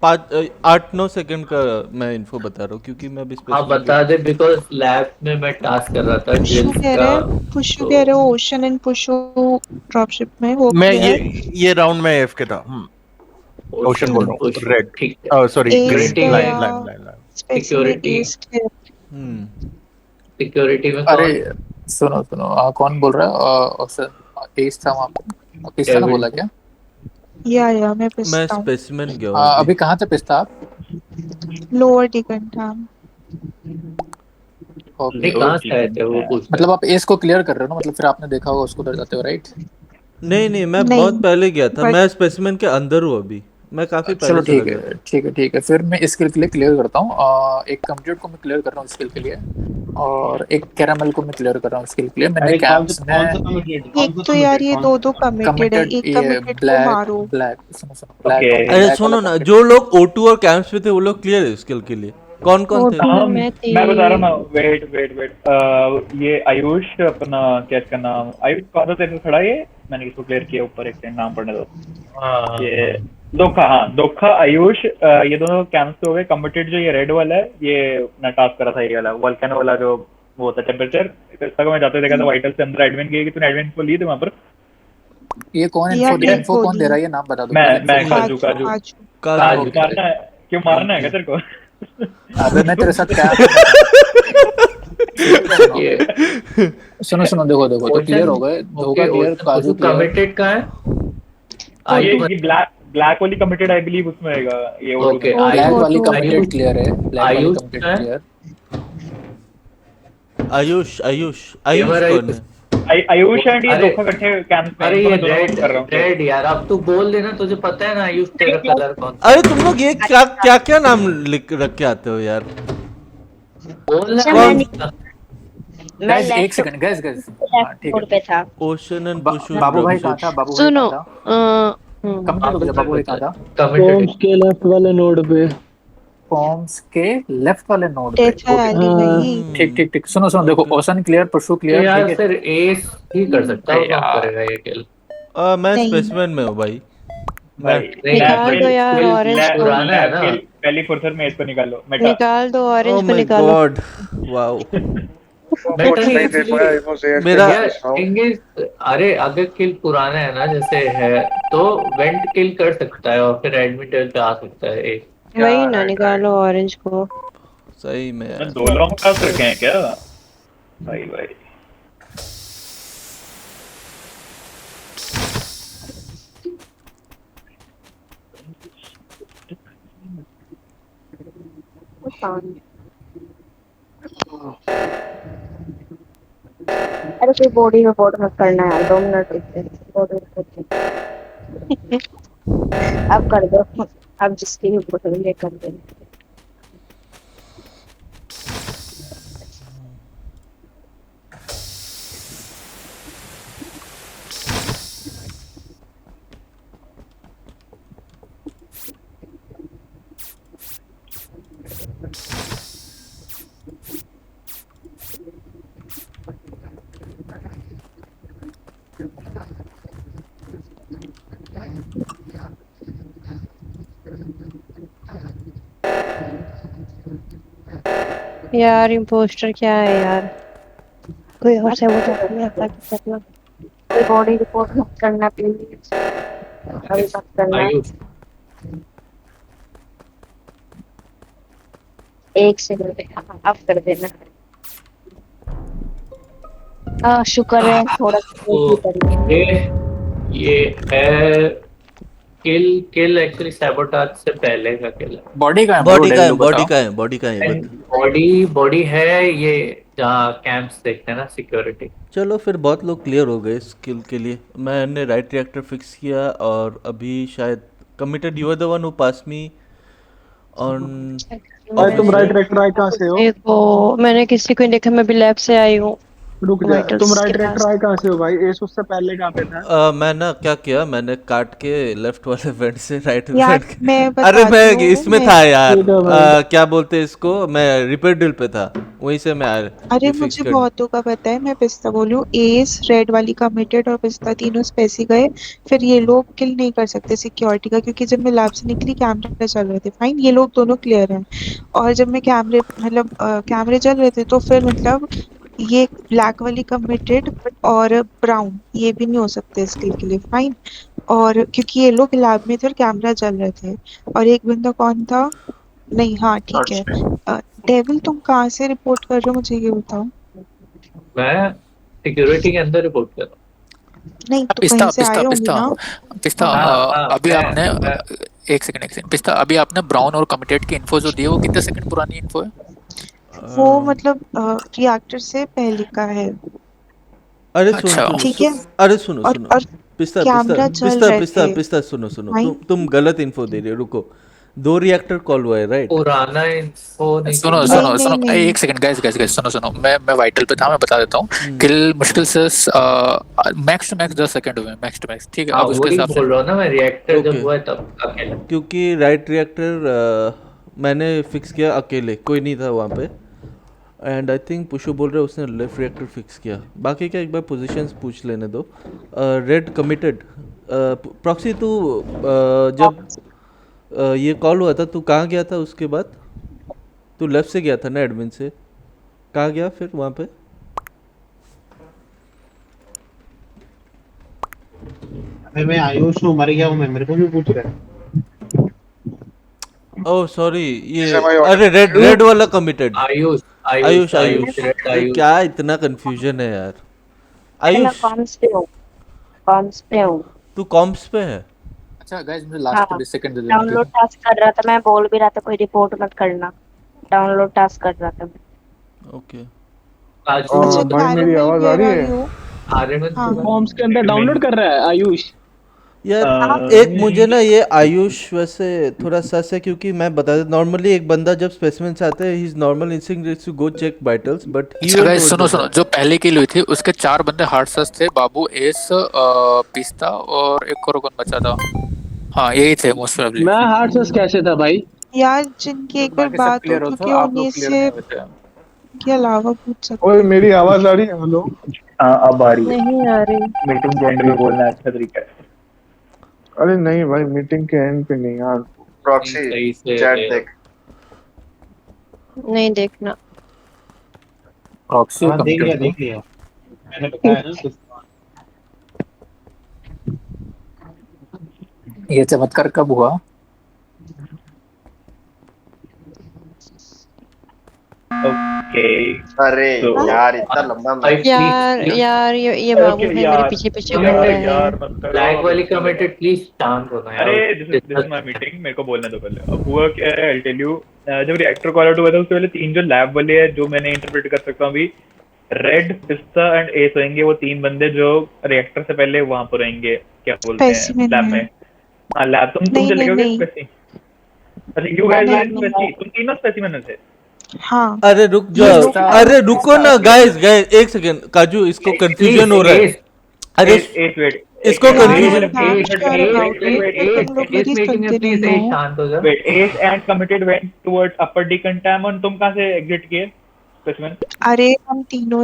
8-9 सेकंड का मैं इन्फो बता रहा हूँ, क्योंकि मैं अभी हाँ बता दे, बिकॉज लैब में मैं टास्क कर रहा था। पुशु कह रहे हो ओशन एंड पुशु ड्रॉपशिप में वो मैं ये राउंड में एफ के था। ओशन बोल रहा हूँ, red sorry green line security में। अरे सुनो कौन बोल रहा है? एस था वहाँ पे। और पिस्ता ने बोला क्या? या मैं मैं पिस्ता हूँ। स्पेसिमेन गया हूँ अभी अभी। कहाँ थे पिस्ता आप? लोअर डिगन था। ओके। कहाँ से आए थे वो पूछ मतलब आप एस को क्लियर कर रहे हो ना, मतलब फिर आपने देखा होगा उसको उधर जाते हो, राइट? नहीं मैं नहीं, बहुत पहले गया था, but- मैं स्पेसिमेन के अंदर हूँ अभी, मैं काफी चलो पहले चला गया था। ठीक है फिर मैं स्किल के लिए क्लियर करता हूँ। एक कंप्यूटर को मैं क्लियर कर रहा हूँ स्किल के लिए, और एक कैरामल को मैं क्लियर कर रहा हूँ स्किल के लिए। मैंने कैंप्स में एक तो यार ये दो कमिटेड है, एक ये कमिटेड को ब्लैक मारो। ब्लैक सुनो ब्लैक Okay. और अरे ब्लैक सुनो वाला ना, committed। जो लोग O2 और कैंप्स में थे वो लोग क्लियर है स्किल के लिए। कौन कौन थे? फोटो में मैं थी। मैं बता रहा हूँ ना, वेट ये आयुष अपना क्या इसका नाम, आयुष कौन सा तेरे खड़ा है? ये मैंने किसको क्लियर किया ऊपर, एक सेकंड नाम पढ़ने दो। ये धोखा आयुष, ये दोनों कैंप्स हो गए कमिटेड। जो ये रेड वाला है ये अपना टास्क करा था, ये वाला वोल्केनो वाला जो वो होता है टेम्परेचर, इसका मैं जाते देखा था वाइटल से अंदर एडमिन गई कि तूने एडमिन को लिए थे वहाँ पर। ये कौन इन्फो कौन दे रहा है, ये नाम बता दो। मैं काजू काजू। मारना है क्यों, मारना है क्या तेरे को? अबे मैं तेरे साथ क्या सुनो देखो तो क्लियर हो गए। धोखा क्लियर, काजू कमिटेड का है। ये ब्लैक वाली कमिटेड आई बिलीव उसमें आएगा ये। ओके, ब्लैक वाली कमिटेड क्लियर है, ब्लैक वाली आयुष कमिटेड का है? क्लियर। आयुष कौन है? आयुष एंड ये धोखा इकट्ठे कैंप में। अरे ये कर रहा हूँ रेड यार, अब तू बोल देना, तुझे पता है ना आयुष तेरा कलर कौन? अरे तुम लोग ये क्या नाम लिख रख के आते हो यार? बोलना। गाइस एक सेकंड गाइस ठीक है। पे था ओशन एंड बाबू भाई कहाँ था? बाबू भाई सुनो कहाँ था? कमिटेड बाबू भाई कहाँ था? फॉर्म्स के लेफ्ट वाले नोड पे। फॉर्म्स के लेफ्ट वाले नोड पे। ठीक सुनो देखो, ओशन क्लियर, परशु क्लियर। यार फिर एस ही कर सकता है, कौन करेगा ये किल? मैं स्पेसिमेन में हूँ भाई। निकाल दो यार ऑरेंज को। पुराना है ना। पहली फुर्सत में इसको निकालो। निकाल दो ऑरेंज को, माय निकालो। God, wow. मेरा अरे अगर किल पुराना है ना जैसे है तो वेंट किल कर सकता है और फिर एडमिट पे आ सकता है एक। वही ना, निकालो ऑरेंज को। सही में यार। 2 लॉन्ग पास रखे हैं क्या भाई? अरे कोई बॉडी रिपोर्ट मत करना यार, 2 मिनट रुक बॉडी रिपोर्ट अब कर दो, अब जिसकी भी रिपोर्ट होगी कर देना। यार इम्पोस्टर क्या है यार? कोई और से वो तो मैं अपना करना। कोई बॉडी रिपोर्ट मत करना प्लीज, अभी मत करना। एक सेकंड अब कर देना। शुक्र है थोड़ा ये है किल एक्चुअली सैबोटाज से पहले का किल है। बॉडी का है बॉडी है ये जहाँ कैंप्स देखते हैं ना सिक्योरिटी। चलो फिर बहुत लोग क्लियर हो गए स्किल के लिए। मैंने राइट रिएक्टर फिक्स किया और अभी शायद committed you are the one who pass me on. तुम राइट रिएक्टर आए कहाँ से हो? देखो मैंने किसी को नहीं देखा, मैं भी लैब से आई हूँ। रुक जा, तुम राइट रिएक्टर आए कहाँ से हो भाई? एस उससे पहले कहाँ पे था? मैं ना क्या किया, मैंने काट के लेफ्ट वाले वेंट से राइट यार वेंट। मैं अरे मैं बताती इसमें हूँ, था यार, क्या बोलते इसको, मैं रिपेयर ड्रिल पे था, वहीं से मैं अरे मुझे बहुतों का पता है। मैं पिस्ता बोलूं, एस रेड वाली कमिटेड और पिस्ता तीनों स्पेसी गए। फिर ये लोग किल नहीं कर सकते सिक्योरिटी का, क्योंकि जब मैं लैब से निकली कैमरे चल रहे थे। फाइन, ये लोग दोनों क्लियर हैं। और जब मैं कैमरे चल रहे थे तो फिर मतलब ये ब्लैक वाली कमिटेड और ब्राउन ये भी नहीं हो सकते स्किल के लिए। फाइन, और क्योंकि ये लोग लैब में थे और कैमरा चल रहे थे। और एक बंदा कौन था? नहीं, हाँ ठीक है। डेविल तुम कहाँ से रिपोर्ट कर रहे हो मुझे ये बताओ। मैं सिक्योरिटी के अंदर रिपोर्ट कर रहा हूँ। नहीं तो पिस्ता कहीं से पिस्ता आए होंगे पिस्ता ना। पिस्ता अभी आपने एक सेकंड पिस्ता, अभी आपने ब्राउन और कमिटेड की इन्फो जो दी है वो कितने सेकंड पुरानी इन्फो है? वो मतलब रिएक्टर से पहले का है। अरे सुन अच्छा सुनो ठीक है। अरे सुनो और सुनो और पिस्ता पिस्ता कैमरा चल पिस्ता रहे पिस्ता थे। पिस्ता सुनो सुनो भाई तुम गलत इन्फो दे रहे हो, रुको। 2 रिएक्टर कॉल हुआ है, राइट? पुराना इन्फो नहीं सुनो चाहिए। सुनो नहीं सुनो नहीं नहीं एक सेकंड गाइस गाइस गाइस सुनो सुनो, मैं वाइटल पे था, मैं बता देता हूँ। किल मुश्किल से मैक्स टू मैक्स 10 सेकंड हुए, मैक्स टू मैक्स, ठीक है? हाँ अब उसके वही हिसाब से बोल रहा हूँ ना मैं, रिएक्टर जब ओके, हुआ है तब अकेला। क्योंकि राइट रिएक्टर मैंने फिक्स किया अकेले, कोई नहीं था वहाँ पे। एंड आई थिंक पुशो बोल रहे उसने लेफ्ट रिएक्टर फिक्स किया। बाकी क्या एक बार पोजीशंस पूछ लेने दो। Red committed. प्रॉक्सी तू जब ये कॉल हुआ था तू कहाँ गया था उसके बाद? तू लेफ्ट से गया था ना एडमिन से, कहाँ गया फिर वहाँ पे? अरे मैं आयुष हूँ, मर गया हूँ मैं, मेरे को भी पूछ रहे हैं। ओह सॉरी, ये Am I audible? अरे रेड वाला कमिटेड। आयुष आयुष आयुष रेड ये आयुष। क्या इतना कंफ्यूजन है यार? मैं आयुष कॉम्स पे हूँ, कॉम्स पे हूँ। तू कॉम्स पे है? अच्छा गाइस मुझे लास्ट हाँ, के 20 सेकंड दे देना, ठीक डाउनलोड है? टास्क कर रहा था, मैं बोल भी रहा था कोई रिपोर्ट मत करना। डाउनलोड टास्क कर रहा था मैं। ओके। काजू अच्छा भाई मेरी कैरमल आवाज आ कह रही रही है? हो। आर्यमन हाँ फॉर्म्स के अंदर डाउनलोड कर रहा है आयुष। यार एक मुझे ना ये आयुष वैसे थोड़ा सस है, क्योंकि मैं बता देता नॉर्मली एक बंदा जब स्पेसिमेन से आता है he is normal instinct is to go check vitals, but he अच्छा वेंट गाइस सुनो टुवर्ड्स सुनो, जो पहले किल हुई थी उसके 4 बंदे हार्ड सस थे, बाबू, एस, पिस्ता और एक और कौन बचा था? हाँ यही थे मोस्ट प्रोबेबली। मैं हार्ड सस कैसे था भाई? यार जिनकी एक बार बाकी सब बात हो क्लियर हो तो चुकी है आप उन्हीं लोग क्लियर से नहीं हुए थे। के अलावा पूछ सकते ओए हैं। मेरी आवाज आ रही है? हेलो। अब आ रही है। नहीं आ रही। मीटिंग के एंड में बोलना अच्छा तरीका है। अरे नहीं भाई, मीटिंग के एंड पे नहीं यार। प्रॉक्सी सही से चैट देख। नहीं देखना। प्रॉक्सी हाँ देख कमिटेड लिया मैंने बताया ना कुछ। ये चमत्कार कब हुआ? ओके अरे तो यार इतना लंबा मैच। यार यार ये बाबू ओके भाई मेरे यार पीछे पीछे यार घूम रहा है। यार मत करो, ब्लैक वाली मत करो। कमिटेड प्लीज शांत होना यार। अरे दिस इज माय मीटिंग, मेरे को बोलने दो पहले। अब हुआ क्या है, आई टेल यू। जब रिएक्टर कॉल आउट हुआ था उससे पहले 3 जो लैब वाले हैं जो मैंने इंटरप्रेट कर सकता हूँ अभी, रेड, पिस्ता एंड एस होंगे। वो 3 बंदे जो रिएक्टर से पहले वहां पर रहेंगे, क्या बोलते हैं, स्पेसिमेन लैब में। में। हाँ लैब, तुम नहीं चले नहीं गए नहीं स्पेसी? अच्छा यू गाइस नहीं वर नहीं स्पेसी, तुम तीनों स्पेसिमेन में थे। हाँ अरे रुक जाओ, अरे रुको ना गाइस गाइस एक सेकंड, काजू इसको कंफ्यूजन हो रहा है। अरे एस वेट, इसको यार confusion I'm sure about it, but तुम लोग मेरी मीटिंग में सुनते प्लीज नहीं हो। शांत हो जा। Wait, S and committed went towards upper decontamination. तुम कहां से एग्जिट किए स्पेसिमेन? अरे हम तीनों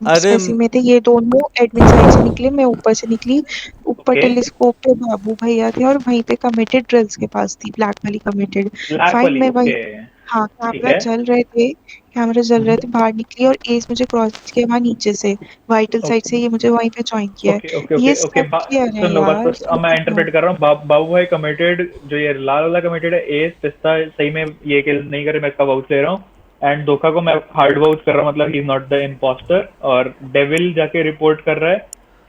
अरे स्पेसी में थे, ये दोनों एडमिन साइड से निकले, मैं ऊपर से निकली। ऊपर ओके टेलीस्कोप पे बाबू भैया थे और वहीं पे कमिटेड ड्रिल्स के पास थी, ब्लैक वाली कमिटेड। ब्लैक फाइन वाली, मैं वहीं, ओके हाँ ठीक कैमरा है। चल रहे थे, कैमरा चल रहे थे, बाहर निकली और एस मुझे क्रॉस किया वहां नीचे से, वाइटल साइड से, ये मुझे वहीं पे ज्वाइन किया है। ओके ओके ये ओके ओके सब किया है सुन लो बात यार, को। अब मैं इंटरप्रेट कर रहा हूँ। बाबू भाई कमिटेड, जो ये लाल वाला कमिटेड है, एस पिस्ता सही में ये किल नहीं करे, मैं इसका वाउच ले रहा हूँ। एंड धोखा को मैं हार्ड वाउच कर रहा हूँ, मतलब he is not the impostor. और डेविल जाके रिपोर्ट कर रहा है।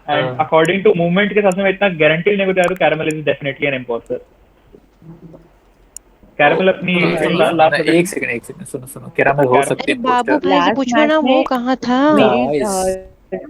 एंड अकॉर्डिंग टू मूवमेंट के हिसाब से मैं इतना गारंटी लेने को तैयार हूँ, caramel is definitely an impostor. Caramel अपनी लास्ट एक सेकंड सुनो सुनो, कैरामल हो सकते अरे हैं बाबू पोस्टर। भाई से पूछो ना वो कहाँ था। गाइस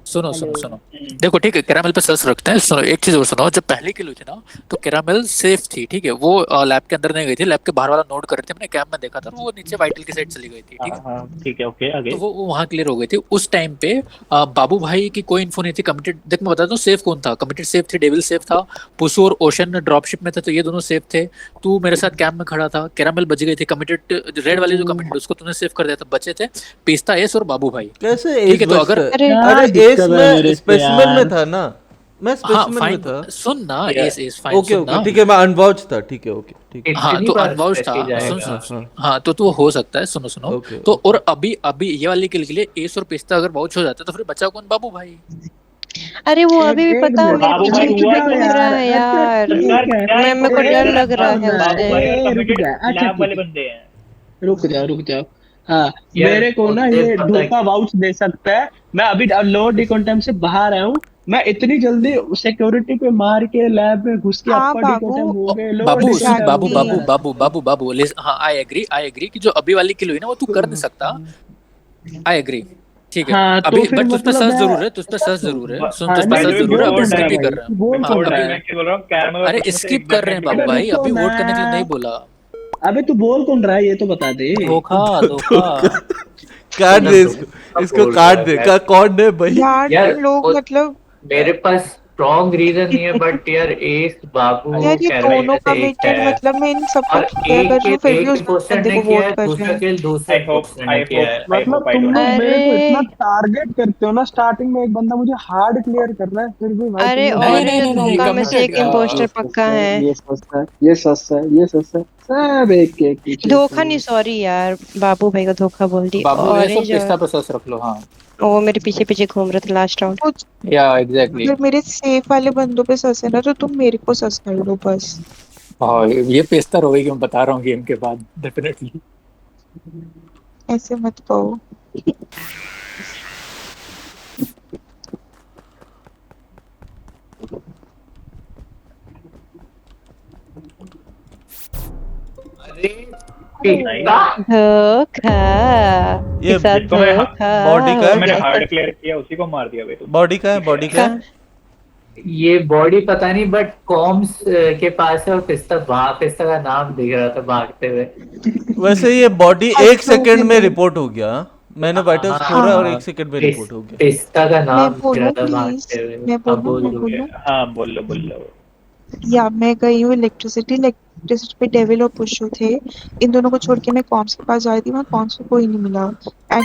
सुनो सुनो सुनो, देखो ठीक है, कैरामल पे सर्च रखते हैं। सुनो एक चीज और सुनो, जब पहले किल हुई थी ना तो कैरामल सेफ थी, ठीक है? वो लैब के अंदर नहीं गई थी, लैब के बाहर वाला नोट कर रहे थे, मैंने कैम में देखा था, वो नीचे वाइटल की साइड चली गई थी, ठीक है? ठीक है ओके आगे। तो वो वहां क्लियर हो गई थी उस टाइम पे। बाबू भाई की कोई इन्फो नहीं थी। कमिटेड देख मैं बताता हूँ सेफ कौन था। कमिटेड सेफ थे, डेविल सेफ था, पुसू और ओशन ड्रॉपशिप में थे, तो ये दोनों सेफ थे। तू मेरे साथ कैंप में खड़ा था, कैरामल बच गई थी। कमिटेड रेड वाली जो कमिटेड उसको तूने सेफ कर दिया था, बचे थे पिस्ता, एस और बाबू भाई। कैसे ठीक है, तो अगर अरे एस में स्पेसिमेन में था ना, मैं स्पेसिमेन में था। सुन ना, एस फाइन ओके ओके ठीक है, मैं अनवाउच था, ठीक है ओके ठीक है। हाँ तो अनवाउच था, सुन हाँ तो हो सकता है। सुनो सुनो तो और अभी ये वाली किल के लिए एस और पिस्ता अगर वाउच हो जाता तो फिर बचा कौन? बाबू भाई। अरे वो अभी भी पता है मेरे पीछे पीछे घूम रहा है यार, मेरे को डर लग रहा है उससे। लैब वाले बंदे हैं। रुक जाओ। हाँ मेरे को ना ये धोखा वाउच दे सकता है। मैं अभी लोअर डिकॉन्टेम से बाहर आया हूँ, मैं इतनी जल्दी सिक्योरिटी पे मार के लैब में घुस के हाँ अपर बाबू, डिकोटम हो गए, लोअर बाबू सुन, डिकोटम बाबू हो बाबू गया। बाबू बाबू बाबू हाँ, आई एग्री कि जो अभी वाली किल हुई ना वो तू कर नहीं सकता, आई एग्री, ठीक है। हाँ, तो अभी फिर बट तुझ पे मतलब सर्च मैं जरूर है, तुझ पे सर्च जरूर है, सुन हाँ तुझ पे नहीं, सर्च तू जरूर है, बोल अभी कौन रहा स्किप है ही भाई, कर रहे तू हैं। बोल हाँ कौन रहा अभी, है? मैं बोल रहा हूँ कैमरा अरे स्किप कर रहे हैं बाबू भाई, अभी वोट करने के लिए नहीं बोला। अबे तू बोल कौन रहा है ये तो बता दे। धोखा धोखा काट दे इसको काट दे का कौन है भाई? यार तुम लोग मतलब मेरे पास स्ट्रॉन्ग रीजन नहीं है, बट यार एस बाबू यार ये कैरवाई दोनों में से एक कमिटेड, है। मतलब मैं इन सबको और क्लियर कर रही हूँ, फिर भी एक उस पोस्टर बंदे ने को किया वोट है, कर रहे दूसरा हैं। किल दूसरे पोस्टर ने किया है। मतलब तुम लोग मेरे को इतना अरे टारगेट करते हो ना, स्टार्टिंग में एक बंदा मुझे हार्ड क्लियर कर रहा है, फिर भी भाई तुम अरे लोग ऑरेंज धोखा में से एक इम्पोस्टर पक्का है। ये सस्ता है, ये सस्ता है, ये सस्ता है, सब एक के एक पीछे धोखा नहीं, सॉरी यार, बाबू भाई को धोखा बोल दी। बाबू ये सब ऑरेंज पिस्ता और पे सर्च रख लो। हाँ वो मेरे पीछे पीछे घूम रहे थे लास्ट राउंड। कुछ या एग्जैक्टली। अगर मेरे सेफ वाले बंदों पे सस है ना, तो तुम मेरे को सस कर लो बस। हाँ ये पेस्तर हो गई कि मैं बता रहा हूँ गेम के बाद डेफिनेटली। ऐसे मत कहो। धोखा ये के साथ जिसको मैं धोखा बॉडी का हो मैंने गया। हार्ड क्लियर किया उसी को मार दिया भाई तुम। बॉडी का है, बॉडी का है? ये बॉडी पता नहीं, बट कॉम्स के पास है, और पिस्ता का नाम दिख रहा था भागते हुए। वैसे ये बॉडी 1 सेकंड में रिपोर्ट हो गया। मैंने वाइटल्स खोरा और 1 सेकंड में रिपोर्ट हो गया। पिस्ता का नाम मैं बोलूं दिख रहा था प्लीज, भागते हुए। मैं अब बोलूं। हाँ बोल लो। या मैं गई हूँ इलेक्ट्रिसिटी पे डेविल और पुशू थे। इन दोनों को छोड़ के मैं कॉम्स के पास जा रही थी, वहाँ कॉम्स को कोई नहीं मिला। एंड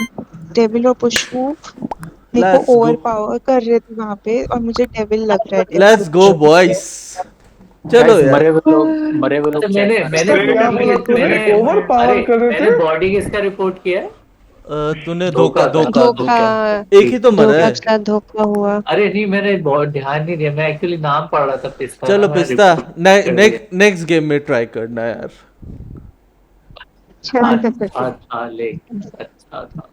डेविल और पुशू मेरे Let's को go. ओवर पावर कर रहे थे वहाँ पे, और मुझे डेविल लग रहा है। लेट्स गो बॉयज, चलो Guys, यार। मरे हुए लोग मैंने ओवर कर रहे थे। बॉडी किसका रिपोर्ट किया है? तूने धोखा धोखा एक ही तो मरा धोखा है। के साथ धोखा हुआ। अरे नहीं, मैंने बहुत ध्यान नहीं दिया, मैं एक्चुअली नाम पढ़ रहा था पिस्ता चलो का, मैं पिस्ता report कर दिया। नेक्स्ट गेम में ट्राई करना यार। अच्छा लेकिन अच्छा था।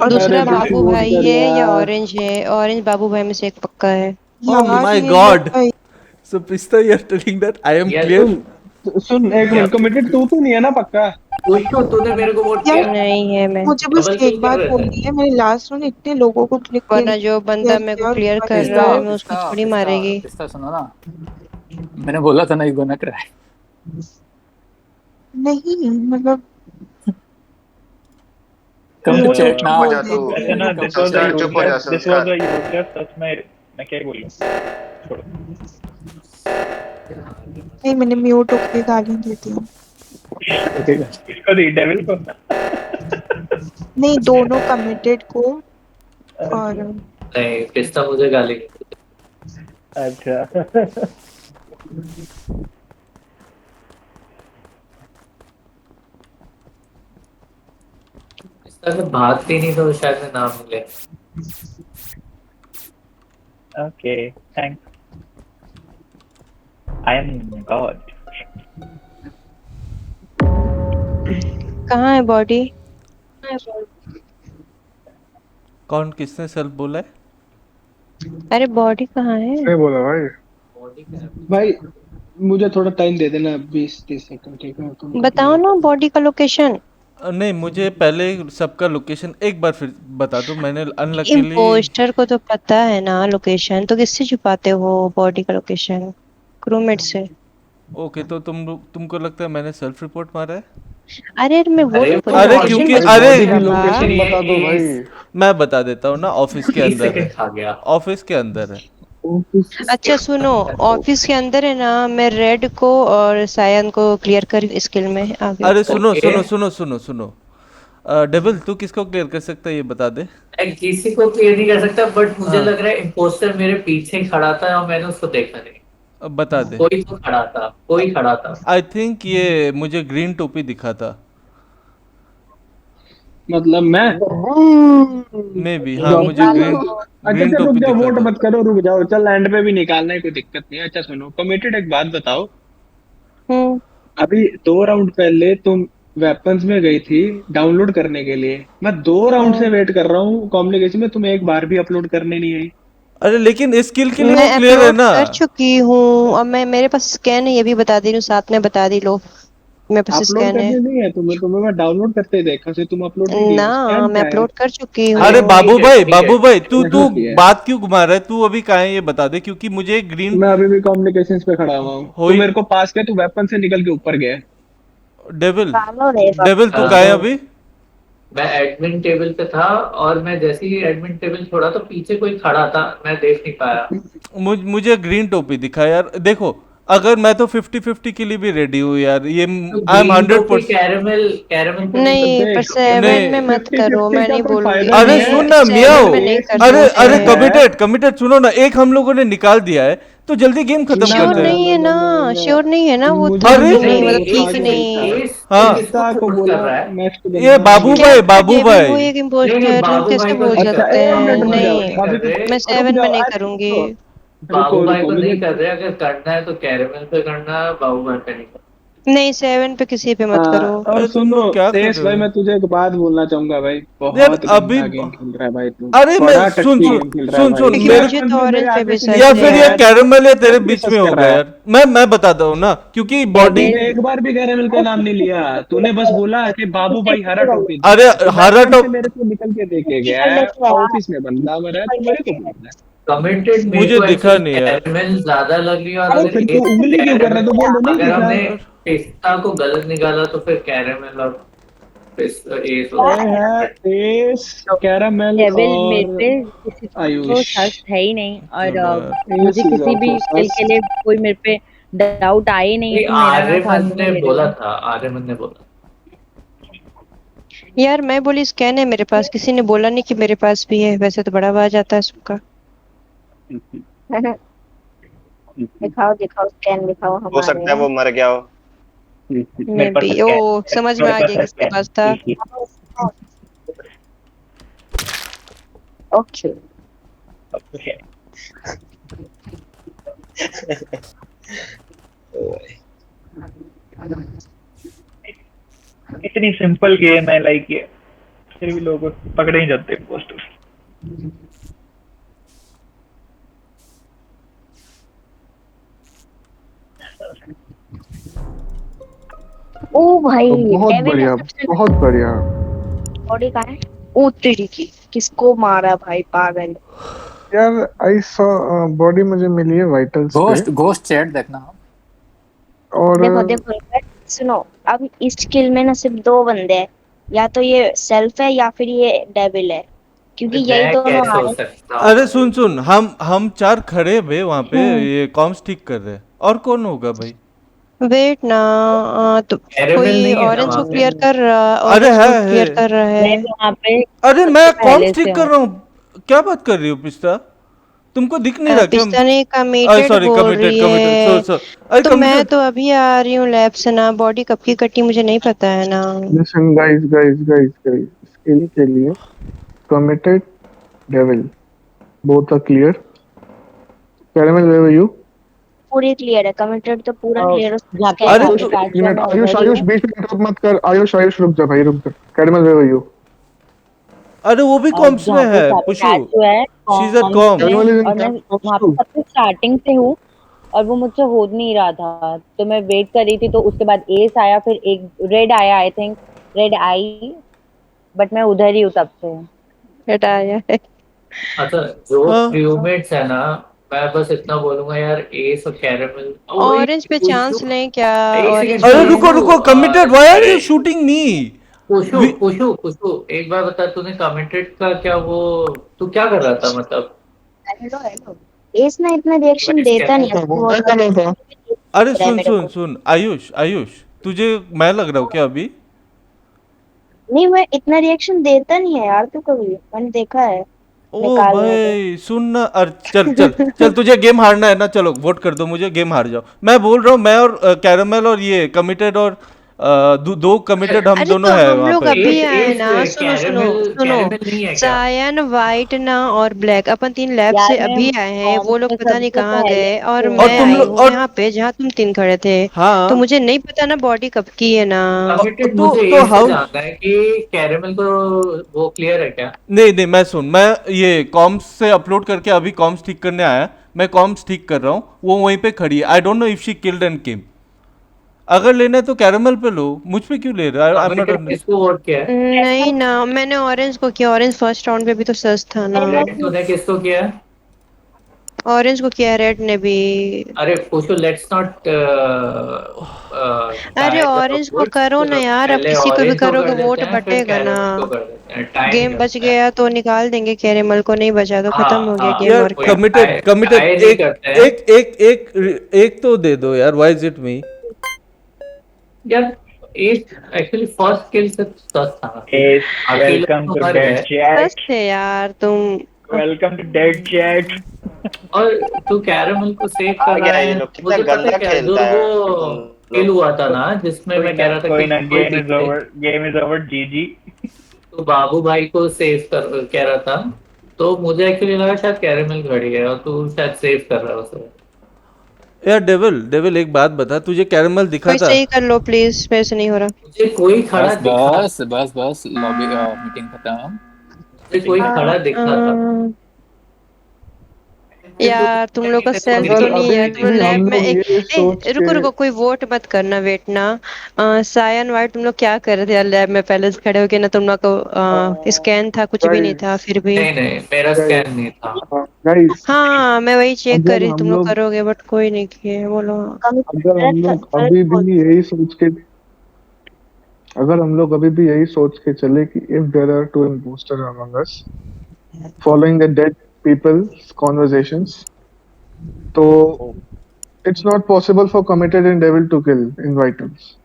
और दूसरा अरे बाबू वोट भाई कर है या यार। ऑरेंज है? ऑरेंज बाबू भाई में से एक पक्का है। Oh my ये God. भाई, So पिस्ता you are telling that I am Yes. clear? सुन एक मिनट, कमिटेड तू नहीं है ना पक्का? पुष्पू तूने मेरे को वोट किया? नहीं है मैं, मुझे बस डबल किल एक बात कर रहे थे। बोलनी है, मैंने लास्ट में इतने लोगों को वरना जो बंदा मेरे को क्लियर कर रहा है मैं उसको थोड़ी मारेगी। पिस्ता सुनो ना, मैंने बोला था ना ये गोना कराए। नहीं मतलब कम टू चैट चुप हो जा तू। ऐसे ना संस्कार चुप हो जा, दिस वाज संस्कार। सच में मैं क्या ही बोलूं, छोड़ो। नहीं, मैंने म्यूट होके गाली देती हूँ। इसको दी डेविल को। नहीं, दोनों कमिटेड को। और नहीं, पिस्ता मुझे गाली अच्छा पिस्ता में भागती नहीं तो शायद में नाम मिले। Okay thanks, I am God. कहाँ है बॉडी? कौन किसने सेल्फ बोला है? अरे बॉडी कहाँ है? क्या बोला भाई? भाई मुझे थोड़ा टाइम दे देना, 20-30 सेकंड, ठीक है? तुम बताओ ना बॉडी का लोकेशन। नहीं मुझे पहले सबका लोकेशन एक बार फिर बता दो। मैंने अनलकीली इम्पोस्टर को तो पता है ना लोकेशन, तो किससे छुपाते हो बॉडी का लोकेशन? क्रूमेट से। ओके तो तुमको लगता है मैंने सेल्फ रिपोर्ट मारा है? अरे मैं वो अरे, तो पूरी अरे location क्योंकि बता अरे रहा था। लोकेशन बता दो भाई। मैं बता देता हूँ ना, ऑफिस के अंदर है। खा गया। ऑफिस के अंदर है। अच्छा सुनो, ऑफिस के अंदर है ना, मैं रेड को और सायन को क्लियर कर स्किल में आगे। अरे सुनो Okay. सुनो सुनो सुनो सुनो डेविल तू किसको क्लियर कर सकता है ये बता दे। मैं किसी को क्लियर नहीं कर सकता, बट मुझे हाँ। लग रहा है इम्पोस्टर मेरे पीछे खड़ा था और मैंने उसको देखा नहीं। अब बता दे। कोई तो खड़ा था, कोई खड़ा था। आई थिंक ये मुझे ग्रीन टोपी दिखा था। मतलब मैं मे बी हाँ मुझे ग्रीन अच्छा ग्रीन चल रुक टोपी जाओ, दिखा वोट था। मत करो, रुक जाओ, चल एंड पे भी निकालना है, कोई दिक्कत नहीं है। अच्छा सुनो कमिटेड, एक बात बताओ, अभी 2 राउंड पहले तुम वेपन्स में गई थी डाउनलोड करने के लिए, मैं 2 राउंड से वेट कर रहा हूँ कम्युनिकेशन में, तुम एक बार भी अपलोड करने नहीं आई। अरे लेकिन स्किल के लिए मैं वो क्लियर है अपलोड ना। कर चुकी हूँ और मैं मेरे पास स्कैन है, ये भी बता दे रही हूँ, साथ में बता दी लो मेरे पास अपलोड स्कैन है करने नहीं है तुम्हें, तुम्हें मैं डाउनलोड करते देखा से तुम अपलोड नहीं किया, ना। स्कैन मैं क्या है? अपलोड कर चुकी अरे हूँ। बाबू भाई, ठीक है, बाबू भाई, तू यहाँ तू किया है। बात क्यों घुमा रहा है? तू अभी कहाँ है ये बता दे, क्योंकि मुझे ग्रीन मैं अभी भी कम्युनिकेशंस पे खड़ा हुआ हूँ, तू होई मेरे को पास किया, तू वेपन से निकल के ऊपर गया। डेविल, पागल है डेविल तू हाँ, कहाँ है तो अभी? मैं एडमिन टेबल पे था और मैं जैसे ही एडमिन टेबल छोड़ा तो पीछे कोई खड़ा था, मैं देख नहीं पाया। मुझे ग्रीन टोपी दिखा यार। देखो अगर मैं तो 50-50 के लिए भी रेडी हूँ यार, ये तो आई एम ग्रीन टोपी 100%। कैरेमल कैरेमल पे नहीं नहीं पर देख, 7 में नहीं, मत करो, 50-50 मैं का नहीं कोई बोलूंगी। फायदा अरे नहीं सुन है। ना 7 मियाओ, में नहीं कर अरे सकते अरे हैं। कमिटेड कमिटेड सुनो ना, एक हम लोगों ने निकाल दिया है तो जल्दी गेम खत्म ना श्योर करते हैं। नहीं है ना, श्योर नहीं है ना वो मुझे था भी अरे कि नहीं नहीं, लगा, मतलब वो थी था कि कि नहीं था। नहीं। हाँ किसको को फोर्स बोला कर रहा है? नेक्स्ट ये बंदा बाबू ये। क्या भाई, पता बाबू डेविल भाई। वो एक नहीं इम्पोस्टर बाबू कैसे भाई को बोल नहीं अच्छा कर सकते रहे, एक हैं? मिनट बाबू रुक भाई को जाओ, नहीं, नहीं अभी कर रहे, मैं रुक 7 में जाओ, नहीं अरे करूंगी। बाबू भाई रुको को मुझे। नहीं कर रहे। अगर करना है तो कैरेमल पे करना है, बाबू भाई पे नहीं करना। नहीं 7 पे किसी पे मत करो। और अरे तुम सुनो लोग क्या कर तेज रहे भाई, हो मैं तुझे एक बात बोलना चाहूंगा भाई, यार? बहुत अभी गंदा गेम खेल रहा है भाई तू, अरे मैं बड़ा सुन टट्टी सुन गेम खेल रहा है सुन भाई। सुन लेकिन मेरे, मुझे तो वेपन मेरे ऑरेंज पे आगे भी से या सच निकल फिर रहा ये है। है, कैरमल या तेरे तब भी बीच सस में कर होगा रहा है। यार। मैं बताता हूँ ना, क्योंकि बॉडी। तूने एक बार भी कैरेमल का नाम नहीं लिया, तूने बस बोला कि बाबू भाई हरा टोपी अरे दिया, तो हरा वेपन से टॉप मेरे को निकल के देखे गया है, ऑफिस में बंदा मरा है, तो मेरे को बोल रहा है। कमिटेड मेरे मुझे को दिखा एक्चुअली नहीं यार। कैरेमल ज्यादा लग रही है, और तो अगर फिर तू एक उंगली क्यों कर रहा है? तो बोल दो नहीं अगर दिखा। हमने पिस्ता को गलत निकाला तो फिर कैरेमल और एस हो ये सकता है है। एस, कैरामेल डेविल मेरे और पे किसी को आयुष। ट्रस्ट है ही नहीं, और चलो यार। मुझे एस इज किसी भी आल्सो किल सस। के लिए कोई मेरे पे डाउट आए नहीं है, नहीं, तो मेरा नाम आर्यमन फालतू में ने ले रहे बोला हो। था, आर्यमन ने बोला। यार मैं बोली स्कैन है मेरे पास, किसी ने बोला नहीं कि मेरे पास भी है, वैसे तो बड़ा आवाज आता है सबका। दिखाओ दिखाओ स्कैन दिखाओ हो हमारे सकता है यहाँ। वो मर गया हो। मेरे मैं पास भी, स्कैन ओ समझ में मेरे आ पास गया किसके पास था। ओके। इतनी सिंपल गेम है, लाइक ये फिर भी लोग पकड़े ही जाते हैं पोस्टर। ओ भाई तो बहुत डेविल बढ़िया, बहुत बढ़िया। बॉडी कहाँ है? ओ तेरी की, किसको मारा भाई पागल। यार आई सॉ बॉडी मुझे मिली है वाइटल्स पे, घोस्ट घोस्ट चैट देखना। और देखो देखो सुनो, अब इस किल में ना सिर्फ 2 बंदे हैं, या तो ये सेल्फ है या फिर ये डेविल है, क्योंकि यही मैं दोनों कैसे आ हो रहे सकता अरे हूँ? सुन सुन, हम चार खड़े हुए वहां पे, हम्म। ये कॉम्स ठीक कर रहे हैं, और कौन होगा भाई? वेट ना, तो कैरेमल कोई नहीं है ना ऑरेंज वहाँ को पे? क्लियर कर रहा, अरे ऑरेंज को है क्लियर कर रहा मैं है। भी वहाँ पे अरे मैं सबसे पहले कॉम्स से ठीक हूँ। कर रहा हूँ। क्या बात कर रही हो पिस्ता? तुमको दिख नहीं रहा क्या? पिस्ता ने अरे कमिटेड सॉरी, बोल कमिटेड रही कमिटेड, सो है, सो अरे तो मैं कमिटेड। तो अभी आ रही हूँ लैब से ना, बॉडी कब की कटी मुझे नहीं पता है ना। Listen guys guys guys guys, skill के लिए committed devil both are clear. Caramel where are you? पूरी क्लियर है, कमिटेड तो पूरा क्लियर है, जाके स्कैन अरे है। जाके तो काट एक लिया, मिनट, मैं आयुष उधर ही आयुष हूँ। बीच में इंटरप्ट मत कर। आयुष आयुष रुक जा भाई, रुक जा। Caramel where are you? अरे वो भी और कॉम्स में जहाँ पे है सारे पुशु। मैच हुआ है she is at comms comms. में, कैरेमल इज इन और मैं कॉम्स वहाँ पे टू। सबसे स्टार्टिंग से हूँ, और वो मुझसे हो नहीं रहा था, तो मैं वेट कर रही थी, तो उसके बाद एस आया, फिर एक रेड आया, I think red I, but मैं उधर ही हूँ तब से। रेड आया है। अच्छा, जो हाँ क्रूमेट्स है ना, मैं बस इतना बोलूंगा यार, एस और कैरेमल, ओ वही ऑरेंज पे पुशु। चांस लें क्या? एक ऑरेंज सेकंड, अरे पे। रुको पुशु रुको, कमिटेड व्हाई आर अरे यू शूटिंग मी? पुशु पुशु पुशु, एक बार बता, तूने कमिटेड का क्या वो, तू क्या कर रहा था मतलब? हेलो हेलो, एस ना इतना रिएक्शन देता नहीं है, वो मैं कर रहा था। अरे रहा है सुन मेरे सुन को। सुन, आयुष आयुष, तुझे मैं लग रहा हूँ क्या अभी? नहीं, मैं इतना रिएक्शन देता नहीं है यार, तू कभी मैंने देखा है ओ निकालने पे। भाई सुन ना, अरे चल चल चल, तुझे गेम हारना है ना, चलो वोट कर दो मुझे, गेम हार जाओ। मैं बोल रहा हूँ, मैं और कैरमल और ये कमिटेड और दो कमिटेड हम अरे दोनों तो है हम वहाँ लोग पे। अभी आए एस ना, सुनो सुनो कैरेमल सुनो, नहीं है क्या? सायन, वाइट ना और ब्लैक, अपन 3 लैब यार से मैं अभी आए हैं, वो कॉम्स लोग में पता नहीं सबसे कहाँ पहले गए और से और मैं तुम आई लोग हूँ और यहाँ पे जहाँ तुम 3 खड़े थे। तो हाँ मुझे नहीं पता ना बॉडी कब की है ना। कमिटेड तो मुझे तो ए से हाउ जानना है कि कैरेमल को वो क्लियर है क्या? नहीं मैं ये कॉम्स से अपलोड करके अभी कॉम्स ठीक करने आया, मैं कॉम्स ठीक कर रहा हूँ, वो वहीं पे खड़ी है। I don't know if she killed and came. अगर लेना है तो कैरेमल पे लो, मुझ पे क्यों ले रहा है? I am committed not. किसको वोट किया है? नहीं ना, मैंने ऑरेंज को किया, ऑरेंज फर्स्ट राउंड पे भी तो सच था ना। रेड तूने किसको किया है? ऑरेंज को किया, रेड ने भी। अरे पूछो, लेट्स नॉट अरे ऑरेंज को करो ना यार, अब पहले किसी को भी ऑरेंज को करोगे कर देते वोट हैं, फिर बटेगा ना। कैरेमल को कर देते हैं। टाई नहीं गेम बच करते हैं। गया तो निकाल देंगे, कैरेमल को नहीं बचा तो खत्म हो गया हाँ गेम, यार और क्या। कमिटेड कमिटेड टाई नहीं एक करते हैं एक एक एक एक तो दे दो यार, व्हाई इज इट मी? यार। एक्चुअली फर्स्ट किल से सच था। Ace, अकेले welcome तो to मर Dead गए। बस Chat. थे यार तुम। Welcome to Dead Chat. और तू कैरेमल को सेव आ कर रहा गया ये है। लोग, कितना मुझे पता गंदा है क्या, जो खेलता है वो तुम किल लोग। हुआ था ना, जिसमें मैं कह रहा था कोई कि ना, कोई game is पीछे, over. Game is over. GG. तो बाबू भाई को सेव कर कह रहा था, तो मुझे एक्चुअली लगा शायद कैरेमल खड़ी है और तू शायद सेव कर रहा है उसे। यार डेविल एक बात बता, तुझे कैरेमल दिखा कोई था? सही कर लो प्लीज, मेरे से नहीं हो रहा। मुझे कोई खड़ा बस दिखा, बस बस बस लॉबी मीटिंग खत्म। मुझे कोई खड़ा दिखा था। यार तुम लोग का सेल्फ अगर तो नहीं है, अभी तुम लोग भी लैब हम में लोग ये सोच रुको के रुको, कोई वोट मत करना, वेट ना। सायन वाइट, तुम लोग क्या कर रहे थे यार लैब में पहले से खड़े होके ना? तुम लोग को स्कैन था, कुछ भी नहीं था गाइस फिर भी। नहीं नहीं, मेरा स्कैन नहीं था। गाइस हाँ मैं वही चेक कर अगर रही, हम तुम लोग लोग करोगे बट कोई नहीं किए, बोलो। अगर हम लोग अभी भी यही सोच के अगर हम लोग अभी भी यही सोच के चले कि if there are two impostor among us following the dead people's conversations, तो it's not possible for committed and devil to kill in vitals.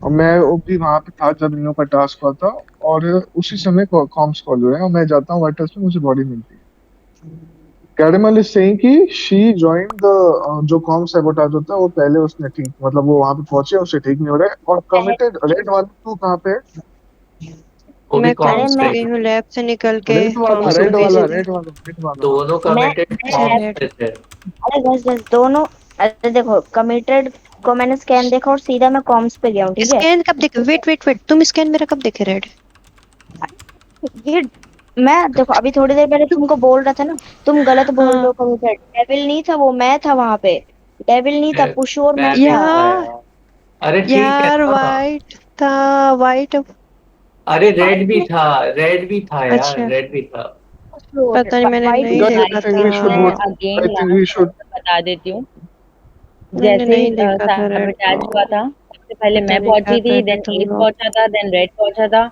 और मैं वो भी वहां पे था जब इन लोगों का टास्क हुआ था, और उसी समय कॉम्स कॉल हुए हैं और मैं जाता हूँ वाइटल्स में, मुझे बॉडी मिलती है। कैरेमल इज सेइंग कि शी जॉइंड द जो कॉम सैबोटाज होता है वो पहले उसने ठीक, मतलब वो वहां पे पहुंचे, उसे ठीक नहीं हो रहा है। और कमिटेड रेड वाला तू कहाँ पे है? वो भी मैं कॉम्स कॉम्स पे पे। गई हूँ, लैब से निकल के रेड वाला कॉम्स रेड में गई वाला सीधे। रेड वाला रेड वाला दोनों मैं कमिटेड अच्छा कॉम्स रेड। पे थे। अरे बस बस दोनों। अरे देखो, कमिटेड को मैंने स्कैन देखा और सीधा मैं कॉम्स पे गया हूँ, ठीक है। स्कैन कब देखे? वेट वेट वेट, तुम स्कैन मेरा कब देखे रेड? ये मैं देखो अभी थोड़ी देर पहले तुमको बोल रहा था ना, तुम गलत बोल रहे हो। हाँ कमिटेड डेविल नहीं था वो, मैं था वहां पे। डेविल नहीं था, पुशू और मैं भी था। था यार यार। अरे ठीक है यार ना। वाइट था, वाइट। अरे रेड भी था, रेड भी था यार, अच्छा रेड भी था। पता नहीं, मैंने वाइट नहीं गाइस आई देखा थिंक वी शुड था, vote, again I think we last should बता देती हूँ। मैंने जैसे ही नहीं देखा था रेड साबोटाज को। हुआ था, सबसे पहले पता मैं नहीं क्या पहुंची कर थी, रहे देन तुम एस लोग। पहुंचा था, देन रेड पहुंचा था,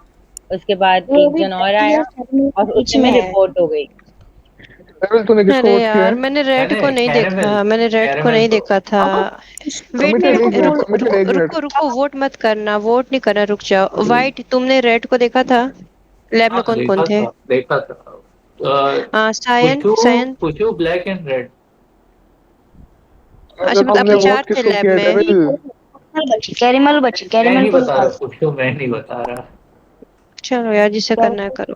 उसके बाद वो एक भी जन और आया और बीच उससे में मैं है। रिपोर्ट हो गई। डेविल तूने किसको अरे वोट किया यार है? मैंने रेड को मैंने नहीं कैरेमल, देखा, मैंने रेड को कैरेमल नहीं को। देखा था। वेट कमिटेड वेट, एक मिनट, रुको कमिटेड रुको एक मिनट। रुको रुको, वोट मत करना, वोट नहीं करना, रुक जाओ। वाइट, तुमने रेड को देखा था? लैब में हाँ कौन कौन देखा थे? था, देखा था। Cyan Pushu cyan. Pushu black and red. अच्छा अगर मतलब तुमने अपन 4 वोट थे किसको लैब किया है में। डेविल? कैरेमल बची, मैं कैरेमल नहीं को बता निकाल। रहा, पुशू मैं नहीं बता रहा। चलो यार, जिसे करना है करो।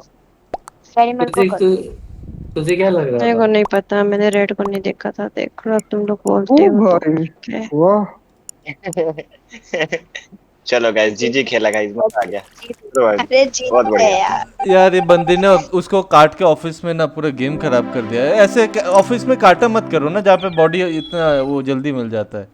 कैरेमल को कर। तुझे क्या लग रहा मेरे को था? नहीं पता, मैंने रेड को नहीं देखा था। देख लो, अब तुम लोग ओ बोलते हो तो भाई ठीक है। वाह, चलो गाइस, जीजी खेला गाइस, मजा आ गया। चलो भाई, अरे जीत बहुत गए बढ़िया। यार। यार ये बंदे ने उसको काट के ऑफिस में ना पूरा गेम खराब कर दिया है। ऐसे ऑफिस में काटा मत करो ना जहाँ पे बॉडी इतना वो जल्दी मिल जाता है।